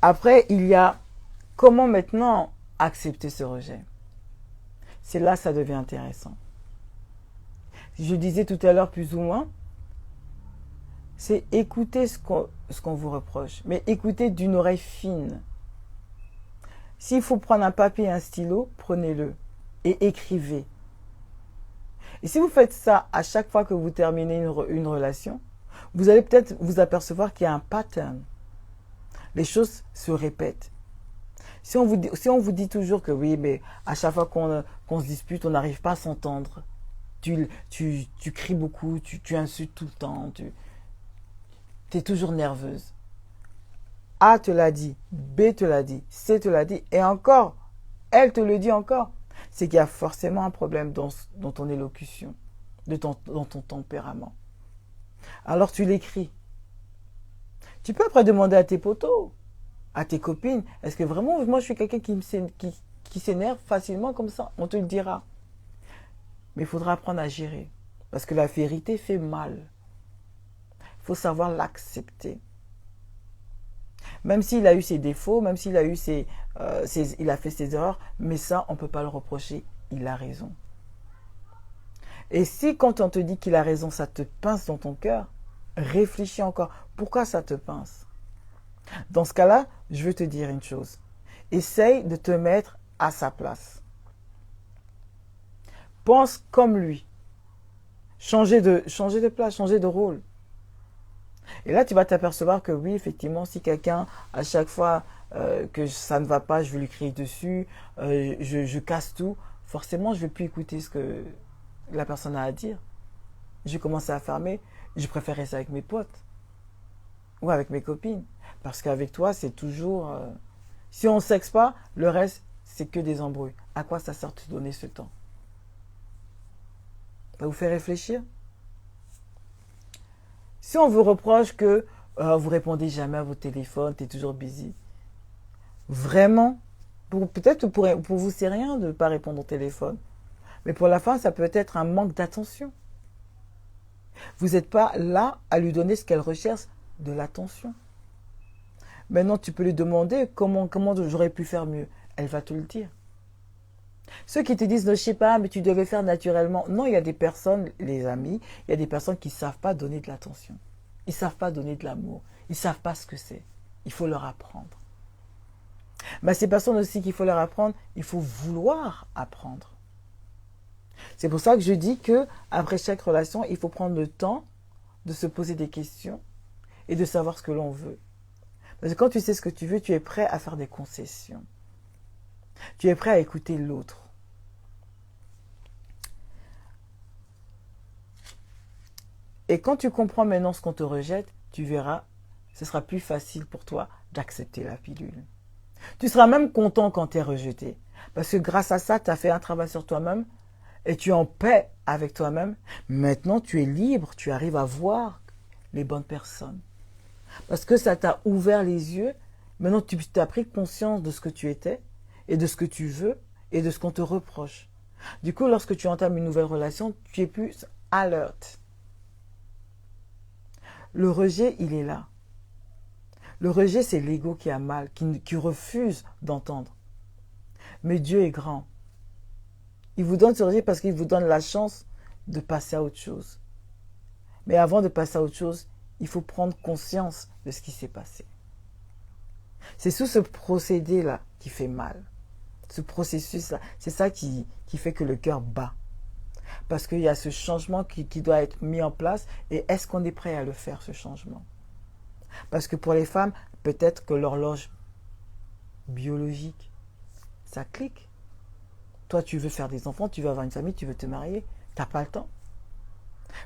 A: Après, il y a comment maintenant accepter ce rejet. C'est là que ça devient intéressant. Je disais tout à l'heure plus ou moins, c'est écouter ce qu'on vous reproche, mais écoutez d'une oreille fine. S'il faut prendre un papier et un stylo, prenez-le et écrivez. Et si vous faites ça à chaque fois que vous terminez une relation, vous allez peut-être vous apercevoir qu'il y a un pattern. Les choses se répètent. Si on vous dit toujours que oui, mais à chaque fois qu'on se dispute, on n'arrive pas à s'entendre. Tu cries beaucoup, tu insultes tout le temps, tu es toujours nerveuse. A te l'a dit, B te l'a dit, C te l'a dit, et encore, elle te le dit encore. C'est qu'il y a forcément un problème dans ton élocution, dans ton tempérament. Alors tu l'écris. Tu peux après demander à tes potos, à tes copines, est-ce que vraiment, moi je suis quelqu'un qui s'énerve facilement comme ça? On te le dira. Mais il faudra apprendre à gérer. Parce que la vérité fait mal. Il faut savoir l'accepter. Même s'il a eu ses défauts, même s'il a eu il a fait ses erreurs, mais ça, on ne peut pas le reprocher. Il a raison. Et si quand on te dit qu'il a raison, ça te pince dans ton cœur, réfléchis encore. Pourquoi ça te pince? Dans ce cas-là, je veux te dire une chose. Essaye de te mettre à sa place. Pense comme lui. Changer de place, changer de rôle. Et là, tu vas t'apercevoir que oui, effectivement, si quelqu'un, à chaque fois que ça ne va pas, je vais lui crier dessus, je casse tout, forcément, je ne vais plus écouter ce que la personne a à dire. Je vais commencer à fermer. Je préfère rester avec mes potes ou avec mes copines. Parce qu'avec toi, c'est toujours... si on ne sexe pas, le reste, c'est que des embrouilles. À quoi ça sert de te donner ce temps? Ça vous fait réfléchir? Si on vous reproche que vous répondez jamais à vos téléphones, tu es toujours busy, vraiment, peut-être pour vous c'est rien de ne pas répondre au téléphone, mais pour la femme ça peut être un manque d'attention. Vous n'êtes pas là à lui donner ce qu'elle recherche, de l'attention. Maintenant tu peux lui demander comment j'aurais pu faire mieux. Elle va te le dire. Ceux qui te disent, je sais pas, mais tu devais faire naturellement. Non, il y a des personnes, les amis, il y a des personnes qui ne savent pas donner de l'attention. Ils ne savent pas donner de l'amour. Ils ne savent pas ce que c'est. Il faut leur apprendre. Mais ces personnes aussi qu'il faut leur apprendre, il faut vouloir apprendre. C'est pour ça que je dis que après chaque relation, il faut prendre le temps de se poser des questions et de savoir ce que l'on veut. Parce que quand tu sais ce que tu veux, tu es prêt à faire des concessions. Tu es prêt à écouter l'autre. Et quand tu comprends maintenant ce qu'on te rejette, tu verras, ce sera plus facile pour toi d'accepter la pilule. Tu seras même content quand tu es rejeté. Parce que grâce à ça, tu as fait un travail sur toi-même et tu es en paix avec toi-même. Maintenant, tu es libre, tu arrives à voir les bonnes personnes. Parce que ça t'a ouvert les yeux. Maintenant, tu as pris conscience de ce que tu étais et de ce que tu veux et de ce qu'on te reproche. Du coup, lorsque tu entames une nouvelle relation, tu es plus alerte. Le rejet, il est là. Le rejet, c'est l'ego qui a mal, qui refuse d'entendre. Mais Dieu est grand. Il vous donne ce rejet parce qu'il vous donne la chance de passer à autre chose. Mais avant de passer à autre chose, il faut prendre conscience de ce qui s'est passé. C'est sous ce procédé-là qui fait mal. Ce processus-là, c'est ça qui fait que le cœur bat. Parce qu'il y a ce changement qui doit être mis en place. Et est-ce qu'on est prêt à le faire, ce changement? Parce que pour les femmes, peut-être que l'horloge biologique, ça clique. Toi, tu veux faire des enfants, tu veux avoir une famille, tu veux te marier. Tu n'as pas le temps.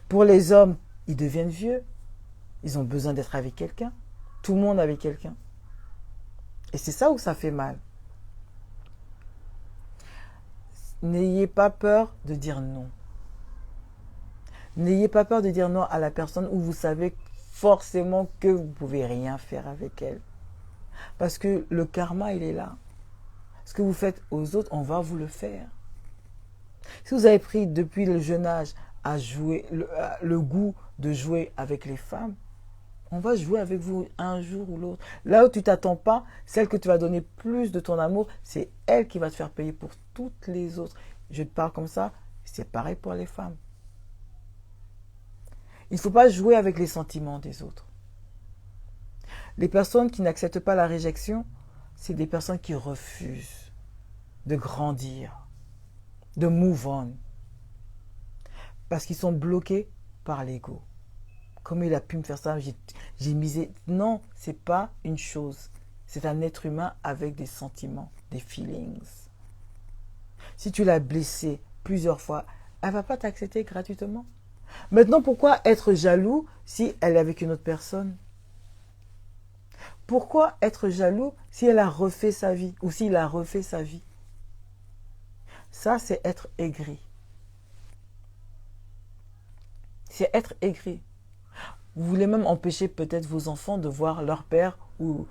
A: Pour les hommes, ils deviennent vieux. Ils ont besoin d'être avec quelqu'un. Tout le monde avec quelqu'un. Et c'est ça où ça fait mal. N'ayez pas peur de dire non. N'ayez pas peur de dire non à la personne où vous savez forcément que vous ne pouvez rien faire avec elle. Parce que le karma, il est là. Ce que vous faites aux autres, on va vous le faire. Si vous avez pris depuis le jeune âge à jouer, le goût de jouer avec les femmes, on va jouer avec vous un jour ou l'autre. Là où tu ne t'attends pas, celle que tu vas donner plus de ton amour, c'est elle qui va te faire payer pour toutes les autres. Je te parle comme ça, c'est pareil pour les femmes. Il ne faut pas jouer avec les sentiments des autres. Les personnes qui n'acceptent pas la réjection, c'est des personnes qui refusent de grandir, de move on. Parce qu'ils sont bloqués par l'ego. Comme il a pu me faire ça, j'ai misé. Non, ce n'est pas une chose. C'est un être humain avec des sentiments, des feelings. Si tu l'as blessée plusieurs fois, elle ne va pas t'accepter gratuitement. Maintenant, pourquoi être jaloux si elle est avec une autre personne? Pourquoi être jaloux si elle a refait sa vie ou s'il a refait sa vie? Ça, c'est être aigri. C'est être aigri. Vous voulez même empêcher peut-être vos enfants de voir leur père ou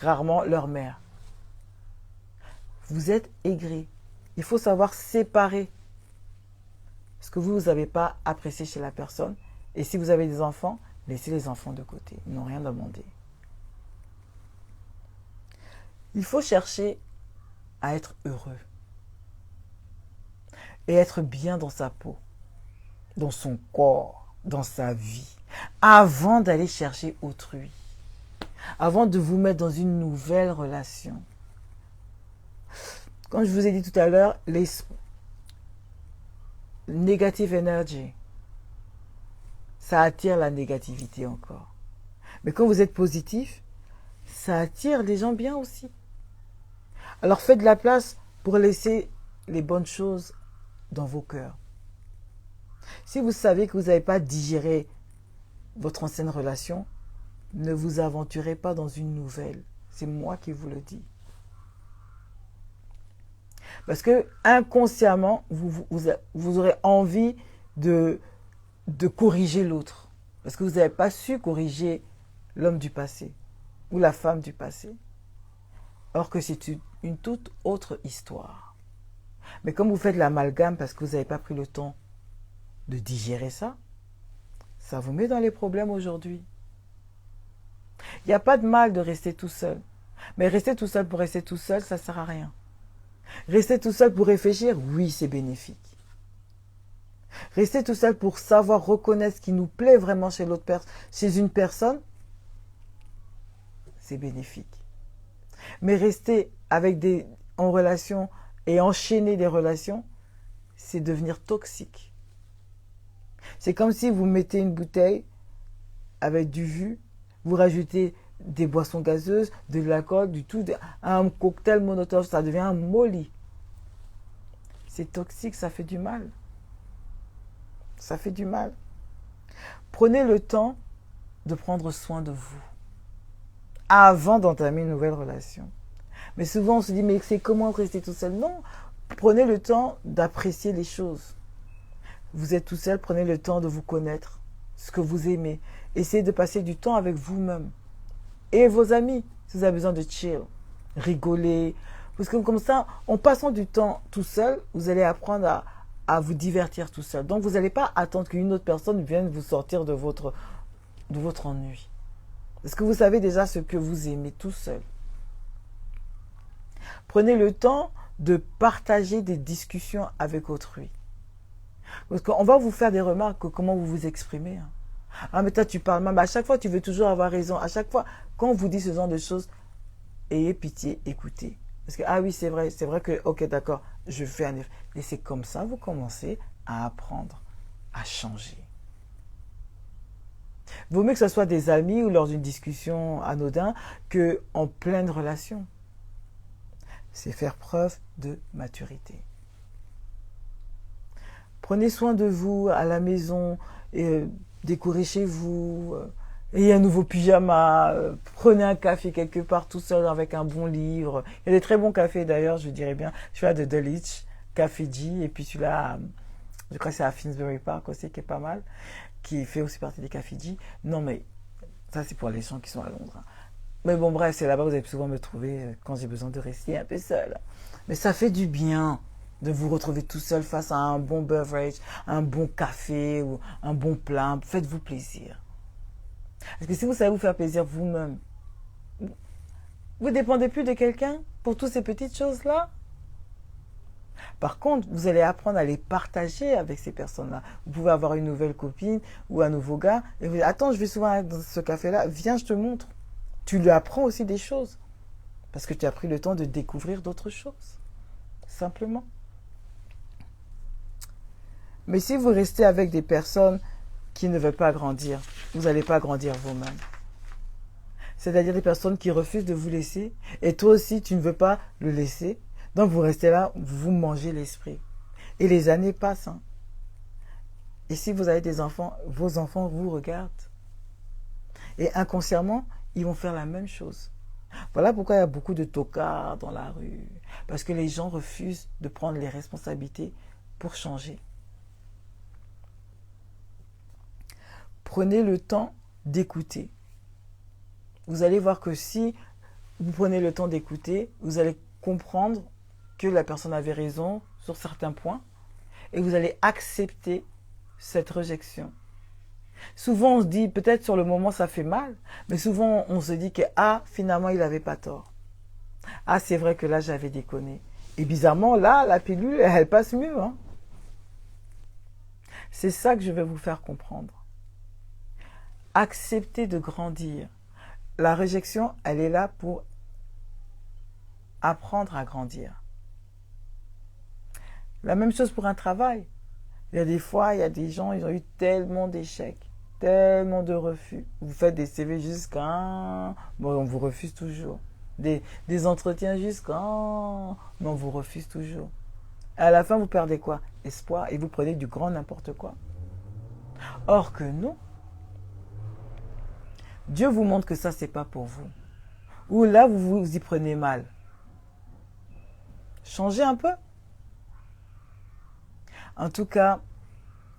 A: rarement leur mère. Vous êtes aigri. Il faut savoir séparer ce que vous n'avez pas apprécié chez la personne. Et si vous avez des enfants, laissez les enfants de côté. Ils n'ont rien demandé. Il faut chercher à être heureux. Et être bien dans sa peau, dans son corps, dans sa vie. Avant d'aller chercher autrui. Avant de vous mettre dans une nouvelle relation. Comme je vous ai dit tout à l'heure, les negative energy, ça attire la négativité encore. Mais quand vous êtes positif, ça attire les gens bien aussi. Alors faites de la place pour laisser les bonnes choses dans vos cœurs. Si vous savez que vous n'avez pas digéré votre ancienne relation, ne vous aventurez pas dans une nouvelle. C'est moi qui vous le dis. Parce que inconsciemment, vous aurez envie de corriger l'autre. Parce que vous n'avez pas su corriger l'homme du passé ou la femme du passé. Or que c'est une toute autre histoire. Mais comme vous faites l'amalgame parce que vous n'avez pas pris le temps de digérer ça, ça vous met dans les problèmes aujourd'hui. Il n'y a pas de mal de rester tout seul. Mais rester tout seul pour rester tout seul, ça ne sert à rien. Rester tout seul pour réfléchir, oui, c'est bénéfique. Rester tout seul pour savoir reconnaître ce qui nous plaît vraiment chez une personne, c'est bénéfique. Mais rester en relation et enchaîner des relations, c'est devenir toxique. C'est comme si vous mettez une bouteille avec du jus, vous rajoutez des boissons gazeuses, de l'alcool, un cocktail Molotov, ça devient un molly. C'est toxique, ça fait du mal. Ça fait du mal. Prenez le temps de prendre soin de vous avant d'entamer une nouvelle relation. Mais souvent on se dit, mais c'est comment rester tout seul? Non, prenez le temps d'apprécier les choses. Vous êtes tout seul, prenez le temps de vous connaître, ce que vous aimez. Essayez de passer du temps avec vous-même. Et vos amis, si vous avez besoin de chill, rigoler. Parce que comme ça, en passant du temps tout seul, vous allez apprendre à vous divertir tout seul. Donc vous n'allez pas attendre qu'une autre personne vienne vous sortir de votre ennui. Parce que vous savez déjà ce que vous aimez tout seul. Prenez le temps de partager des discussions avec autrui. Parce qu'on va vous faire des remarques, comment vous vous exprimez. Ah mais toi tu parles mal, à chaque fois tu veux toujours avoir raison. À chaque fois, quand on vous dit ce genre de choses, ayez pitié, écoutez. Parce que, ah oui, c'est vrai que, ok d'accord, je fais un effort. Et c'est comme ça, vous commencez à apprendre, à changer. Vaut mieux que ce soit des amis ou lors d'une discussion anodine qu'en pleine relation. C'est faire preuve de maturité. Prenez soin de vous à la maison, décorez chez vous, ayez un nouveau pyjama, prenez un café quelque part tout seul avec un bon livre. Il y a des très bons cafés d'ailleurs, je dirais bien. Celui-là de Dulwich, Café G, et puis celui-là, je crois que c'est à Finsbury Park aussi, qui est pas mal, qui fait aussi partie des Café G. Non mais, ça c'est pour les gens qui sont à Londres. Mais bon bref, c'est là-bas que vous allez souvent me trouver quand j'ai besoin de rester un peu seul. Mais ça fait du bien de vous retrouver tout seul face à un bon beverage, un bon café ou un bon plat. Faites-vous plaisir. Parce que si vous savez vous faire plaisir vous-même, vous ne dépendez plus de quelqu'un pour toutes ces petites choses-là. Par contre, vous allez apprendre à les partager avec ces personnes-là. Vous pouvez avoir une nouvelle copine ou un nouveau gars et vous dites, attends, je vais souvent dans ce café-là, viens, je te montre. Tu lui apprends aussi des choses. Parce que tu as pris le temps de découvrir d'autres choses. Simplement. Mais si vous restez avec des personnes qui ne veulent pas grandir, vous n'allez pas grandir vous-même. C'est-à-dire des personnes qui refusent de vous laisser, et toi aussi tu ne veux pas le laisser, donc vous restez là, vous mangez l'esprit. Et les années passent. Hein. Et si vous avez des enfants, vos enfants vous regardent. Et inconsciemment, ils vont faire la même chose. Voilà pourquoi il y a beaucoup de tocards dans la rue. Parce que les gens refusent de prendre les responsabilités pour changer. Prenez le temps d'écouter. Vous allez voir que si vous prenez le temps d'écouter, vous allez comprendre que la personne avait raison sur certains points et vous allez accepter cette rejection. Souvent on se dit, peut-être sur le moment ça fait mal, mais souvent on se dit que finalement il n'avait pas tort. C'est vrai que là j'avais déconné. Et bizarrement là, la pilule, elle passe mieux. Hein. C'est ça que je vais vous faire comprendre. Accepter de grandir. La réjection, elle est là pour apprendre à grandir. La même chose pour un travail. Il y a des fois, il y a des gens, ils ont eu tellement d'échecs, tellement de refus. Vous faites des CV jusqu'à... Bon, on vous refuse toujours. Des entretiens jusqu'à... Mais on vous refuse toujours. À la fin, vous perdez quoi? Espoir, et vous prenez du grand n'importe quoi. Or que non. Dieu vous montre que ça, c'est pas pour vous. Ou là, vous y prenez mal. Changez un peu. En tout cas,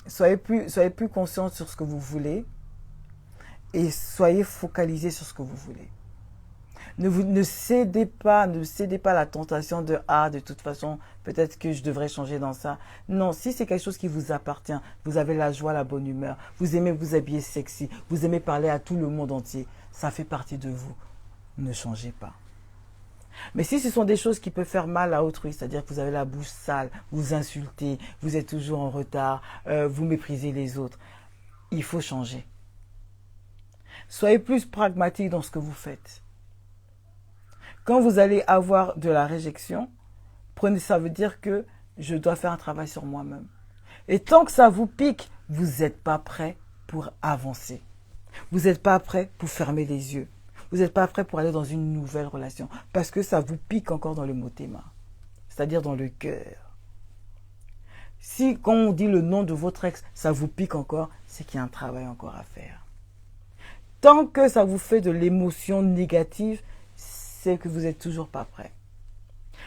A: soyez plus conscient sur ce que vous voulez et soyez focalisé sur ce que vous voulez. Ne cédez pas à la tentation de ah, de toute façon, peut-être que je devrais changer dans ça. Non, si c'est quelque chose qui vous appartient, vous avez la joie, la bonne humeur, vous aimez vous habiller sexy, vous aimez parler à tout le monde entier, ça fait partie de vous. Ne changez pas. Mais si ce sont des choses qui peuvent faire mal à autrui, c'est-à-dire que vous avez la bouche sale, vous insultez, vous êtes toujours en retard, vous méprisez les autres, il faut changer. Soyez plus pragmatique dans ce que vous faites. Quand vous allez avoir de la réjection, prenez ça veut dire que je dois faire un travail sur moi-même. Et tant que ça vous pique, vous n'êtes pas prêt pour avancer. Vous n'êtes pas prêt pour fermer les yeux. Vous n'êtes pas prêt pour aller dans une nouvelle relation. Parce que ça vous pique encore dans le motema. C'est-à-dire dans le cœur. Si quand on dit le nom de votre ex, ça vous pique encore, c'est qu'il y a un travail encore à faire. Tant que ça vous fait de l'émotion négative, c'est que vous n'êtes toujours pas prêt.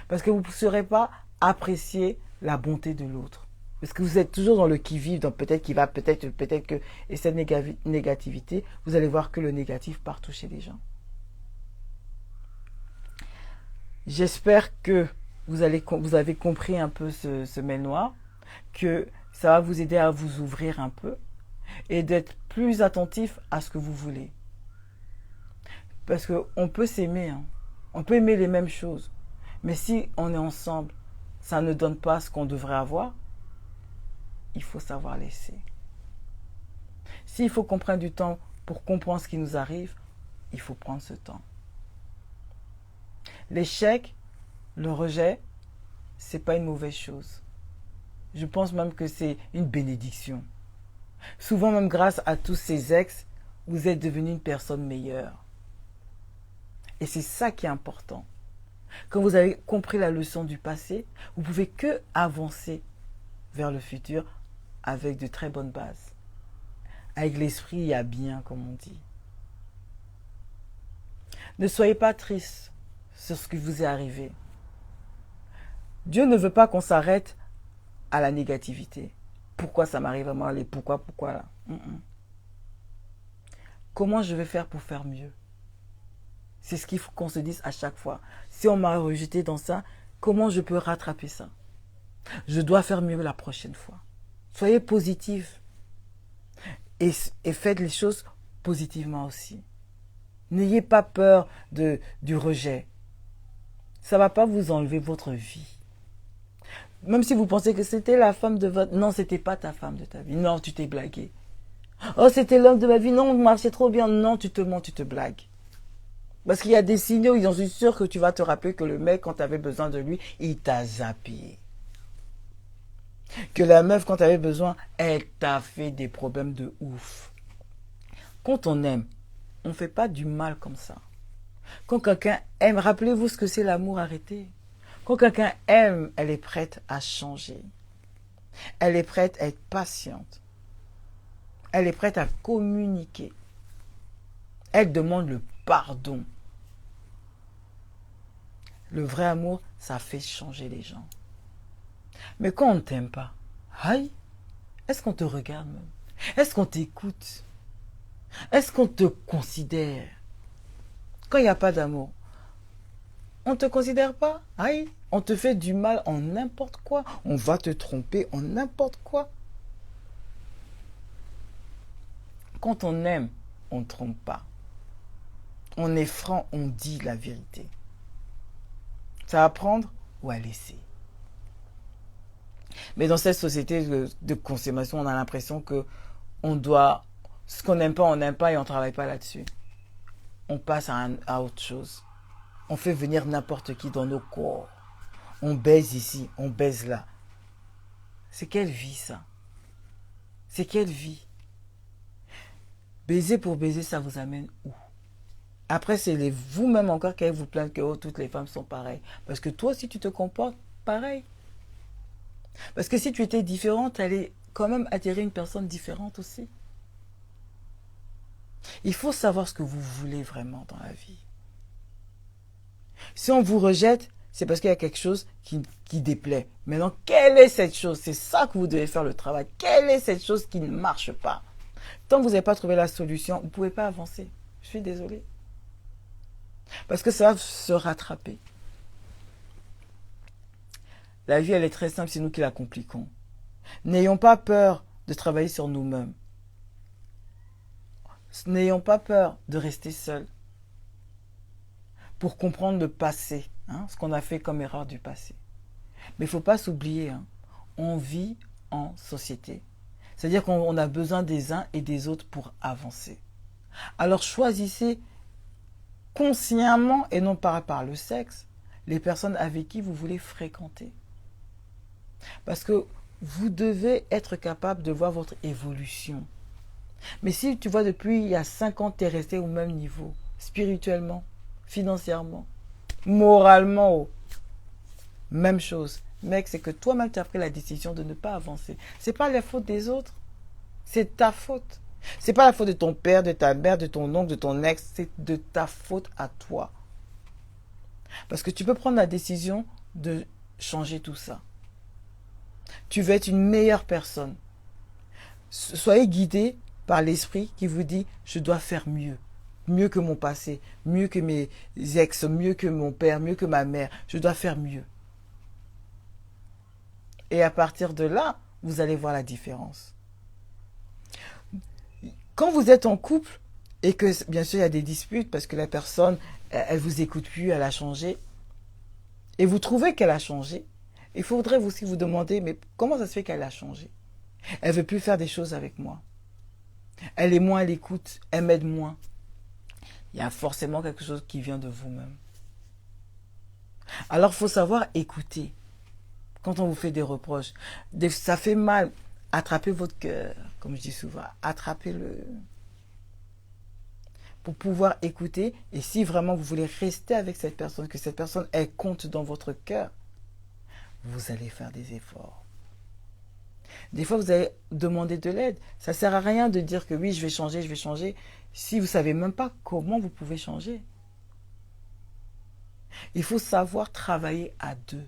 A: Parce que vous ne saurez pas apprécier la bonté de l'autre. Parce que vous êtes toujours dans le qui-vive, dans peut-être qu'il va, peut-être que... Et cette négativité, vous allez voir que le négatif partout chez les gens. J'espère que vous avez compris un peu ce mail noir, que ça va vous aider à vous ouvrir un peu et d'être plus attentif à ce que vous voulez. Parce qu'on peut s'aimer, hein. On peut aimer les mêmes choses. Mais si on est ensemble, ça ne donne pas ce qu'on devrait avoir, il faut savoir laisser. S'il faut qu'on prenne du temps pour comprendre ce qui nous arrive, il faut prendre ce temps. L'échec, le rejet, c'est pas une mauvaise chose. Je pense même que c'est une bénédiction. Souvent, même grâce à tous ces ex, vous êtes devenu une personne meilleure. Et c'est ça qui est important. Quand vous avez compris la leçon du passé, vous ne pouvez que avancer vers le futur avec de très bonnes bases. Avec l'esprit à bien, comme on dit. Ne soyez pas triste sur ce qui vous est arrivé. Dieu ne veut pas qu'on s'arrête à la négativité. Pourquoi ça m'arrive à moi? Pourquoi là? Comment je vais faire pour faire mieux? C'est ce qu'il faut qu'on se dise à chaque fois. Si on m'a rejeté dans ça, comment je peux rattraper ça? Je dois faire mieux la prochaine fois. Soyez positif. Et faites les choses positivement aussi. N'ayez pas peur du rejet. Ça ne va pas vous enlever votre vie. Même si vous pensez que c'était la femme de votre... Non, ce n'était pas ta femme de ta vie. Non, tu t'es blagué. Oh, c'était l'homme de ma vie. Non, on marchait trop bien. Non, tu te mens, tu te blagues. Parce qu'il y a des signaux, j'en suis sûr que tu vas te rappeler que le mec, quand tu avais besoin de lui, il t'a zappé. Que la meuf, quand tu avais besoin, elle t'a fait des problèmes de ouf. Quand on aime, on ne fait pas du mal comme ça. Quand quelqu'un aime, rappelez-vous ce que c'est l'amour arrêté. Quand quelqu'un aime, elle est prête à changer. Elle est prête à être patiente. Elle est prête à communiquer. Elle demande le pardon. Le vrai amour, ça fait changer les gens. Mais quand on ne t'aime pas, aïe, est-ce qu'on te regarde même? Est-ce qu'on t'écoute? Est-ce qu'on te considère? Quand il n'y a pas d'amour, on ne te considère pas? Aïe, on te fait du mal en n'importe quoi. On va te tromper en n'importe quoi. Quand on aime, on ne trompe pas. On est franc, on dit la vérité. Ça à prendre ou à laisser. Mais dans cette société de consommation, on a l'impression que on doit... Ce qu'on n'aime pas, on n'aime pas et on ne travaille pas là-dessus. On passe à autre chose. On fait venir n'importe qui dans nos corps. On baise ici, on baise là. C'est quelle vie ça? C'est quelle vie? Baiser pour baiser, ça vous amène où? Après, c'est vous-même encore qui allez vous plaindre que oh, toutes les femmes sont pareilles. Parce que toi aussi, tu te comportes pareil. Parce que si tu étais différente, tu allais quand même attirer une personne différente aussi. Il faut savoir ce que vous voulez vraiment dans la vie. Si on vous rejette, c'est parce qu'il y a quelque chose qui déplaît. Maintenant, quelle est cette chose? C'est ça que vous devez faire le travail. Quelle est cette chose qui ne marche pas? Tant que vous n'avez pas trouvé la solution, vous ne pouvez pas avancer. Je suis désolée. Parce que ça va se rattraper. La vie, elle est très simple, c'est nous qui la compliquons. N'ayons pas peur de travailler sur nous-mêmes. N'ayons pas peur de rester seuls pour comprendre le passé, ce qu'on a fait comme erreur du passé. Mais il ne faut pas s'oublier, on vit en société. C'est-à-dire qu'on a besoin des uns et des autres pour avancer. Alors choisissez consciemment et non pas par le sexe les personnes avec qui vous voulez fréquenter. Parce que vous devez être capable de voir votre évolution. Mais si tu vois depuis il y a 5 ans, tu es resté au même niveau, spirituellement, financièrement, moralement, même chose. Mec, c'est que toi-même tu as pris la décision de ne pas avancer. C'est pas la faute des autres, c'est ta faute. C'est pas la faute de ton père, de ta mère, de ton oncle, de ton ex, c'est de ta faute à toi. Parce que tu peux prendre la décision de changer tout ça. Tu veux être une meilleure personne. Soyez guidés par l'esprit qui vous dit je dois faire mieux. Mieux que mon passé, mieux que mes ex, mieux que mon père, mieux que ma mère. Je dois faire mieux. Et à partir de là, vous allez voir la différence. Quand vous êtes en couple et que bien sûr il y a des disputes parce que la personne, elle vous écoute plus, elle a changé et vous trouvez qu'elle a changé, il faudrait aussi vous demander mais comment ça se fait qu'elle a changé? Elle veut plus faire des choses avec moi. Elle est moins à l'écoute, elle m'aide moins. Il y a forcément quelque chose qui vient de vous-même. Alors il faut savoir écouter quand on vous fait des reproches. Ça fait mal. Attrapez votre cœur, comme je dis souvent. Attrapez-le. Pour pouvoir écouter. Et si vraiment vous voulez rester avec cette personne, que cette personne, elle compte dans votre cœur, vous allez faire des efforts. Des fois, vous allez demander de l'aide. Ça ne sert à rien de dire que oui, je vais changer, si vous ne savez même pas comment vous pouvez changer. Il faut savoir travailler à deux.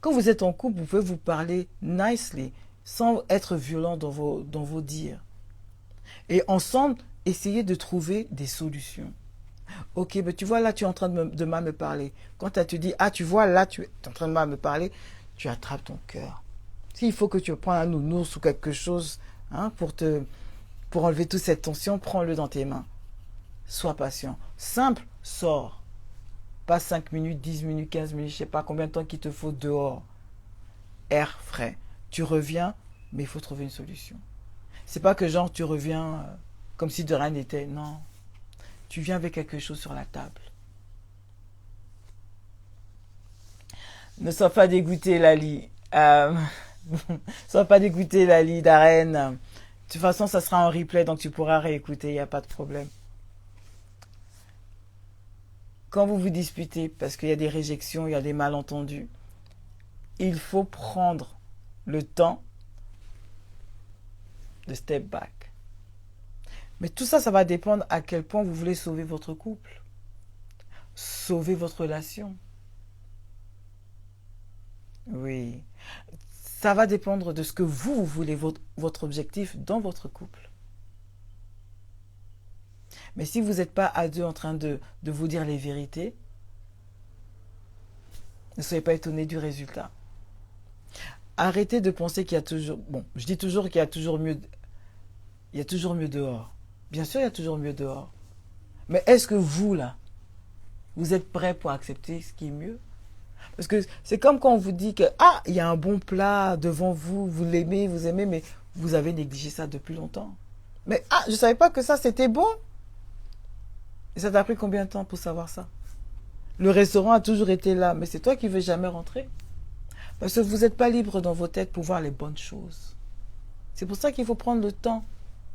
A: Quand vous êtes en couple, vous pouvez vous parler nicely, sans être violent dans vos dires. Et ensemble, essayez de trouver des solutions. Ok, mais tu vois, là, tu es en train de mal me parler. Quand elle te dit, ah, tu vois, là, tu es en train de mal me parler, tu attrapes ton cœur. S'il faut que tu prennes un nounours ou quelque chose pour enlever toute cette tension, prends-le dans tes mains. Sois patient. Simple, sors. Pas 5 minutes, 10 minutes, 15 minutes, je ne sais pas combien de temps qu'il te faut dehors. Air frais. Tu reviens, mais il faut trouver une solution. C'est pas que genre tu reviens comme si de rien n'était. Non. Tu viens avec quelque chose sur la table. Ne sois pas dégoûté, Lali. Ne sois pas dégoûté, Lali, Darren. De toute façon, ça sera en replay, donc tu pourras réécouter, il n'y a pas de problème. Quand vous vous disputez, parce qu'il y a des réjections, il y a des malentendus, il faut prendre le temps de step back. Mais tout ça, ça va dépendre à quel point vous voulez sauver votre couple, sauver votre relation. Oui, ça va dépendre de ce que vous voulez, votre objectif dans votre couple. Mais si vous n'êtes pas à deux en train de vous dire les vérités, ne soyez pas étonnés du résultat. Arrêtez de penser qu'il y a toujours... Bon, je dis toujours qu'il y a toujours mieux... Il y a toujours mieux dehors. Bien sûr, il y a toujours mieux dehors. Mais est-ce que vous, là, vous êtes prêts pour accepter ce qui est mieux? Parce que c'est comme quand on vous dit que, ah, il y a un bon plat devant vous, vous l'aimez, vous aimez, mais vous avez négligé ça depuis longtemps. Mais, ah, je ne savais pas que ça, c'était bon. Et ça t'a pris combien de temps pour savoir ça? Le restaurant a toujours été là, mais c'est toi qui ne veux jamais rentrer. Parce que vous n'êtes pas libre dans vos têtes pour voir les bonnes choses. C'est pour ça qu'il faut prendre le temps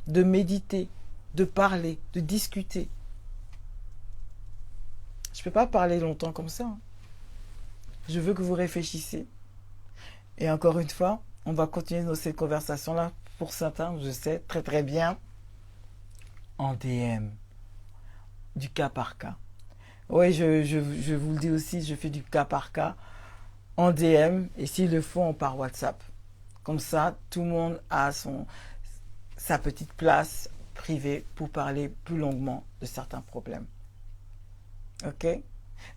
A: de méditer, de parler, de discuter. Je ne peux pas parler longtemps comme ça. Je veux que vous réfléchissiez. Et encore une fois, on va continuer cette conversation-là pour certains, je sais, très très bien, en DM, du cas par cas. Oui, je vous le dis aussi, je fais du cas par cas en DM et s'il le faut, on par WhatsApp. Comme ça, tout le monde a sa petite place privée pour parler plus longuement de certains problèmes. Ok?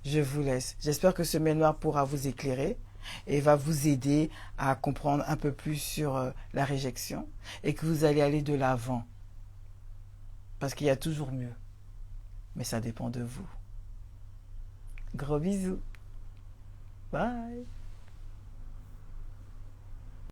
A: Je vous laisse. J'espère que ce mémoire pourra vous éclairer et va vous aider à comprendre un peu plus sur la réjection et que vous allez aller de l'avant. Parce qu'il y a toujours mieux. Mais ça dépend de vous. Gros bisous. Bye.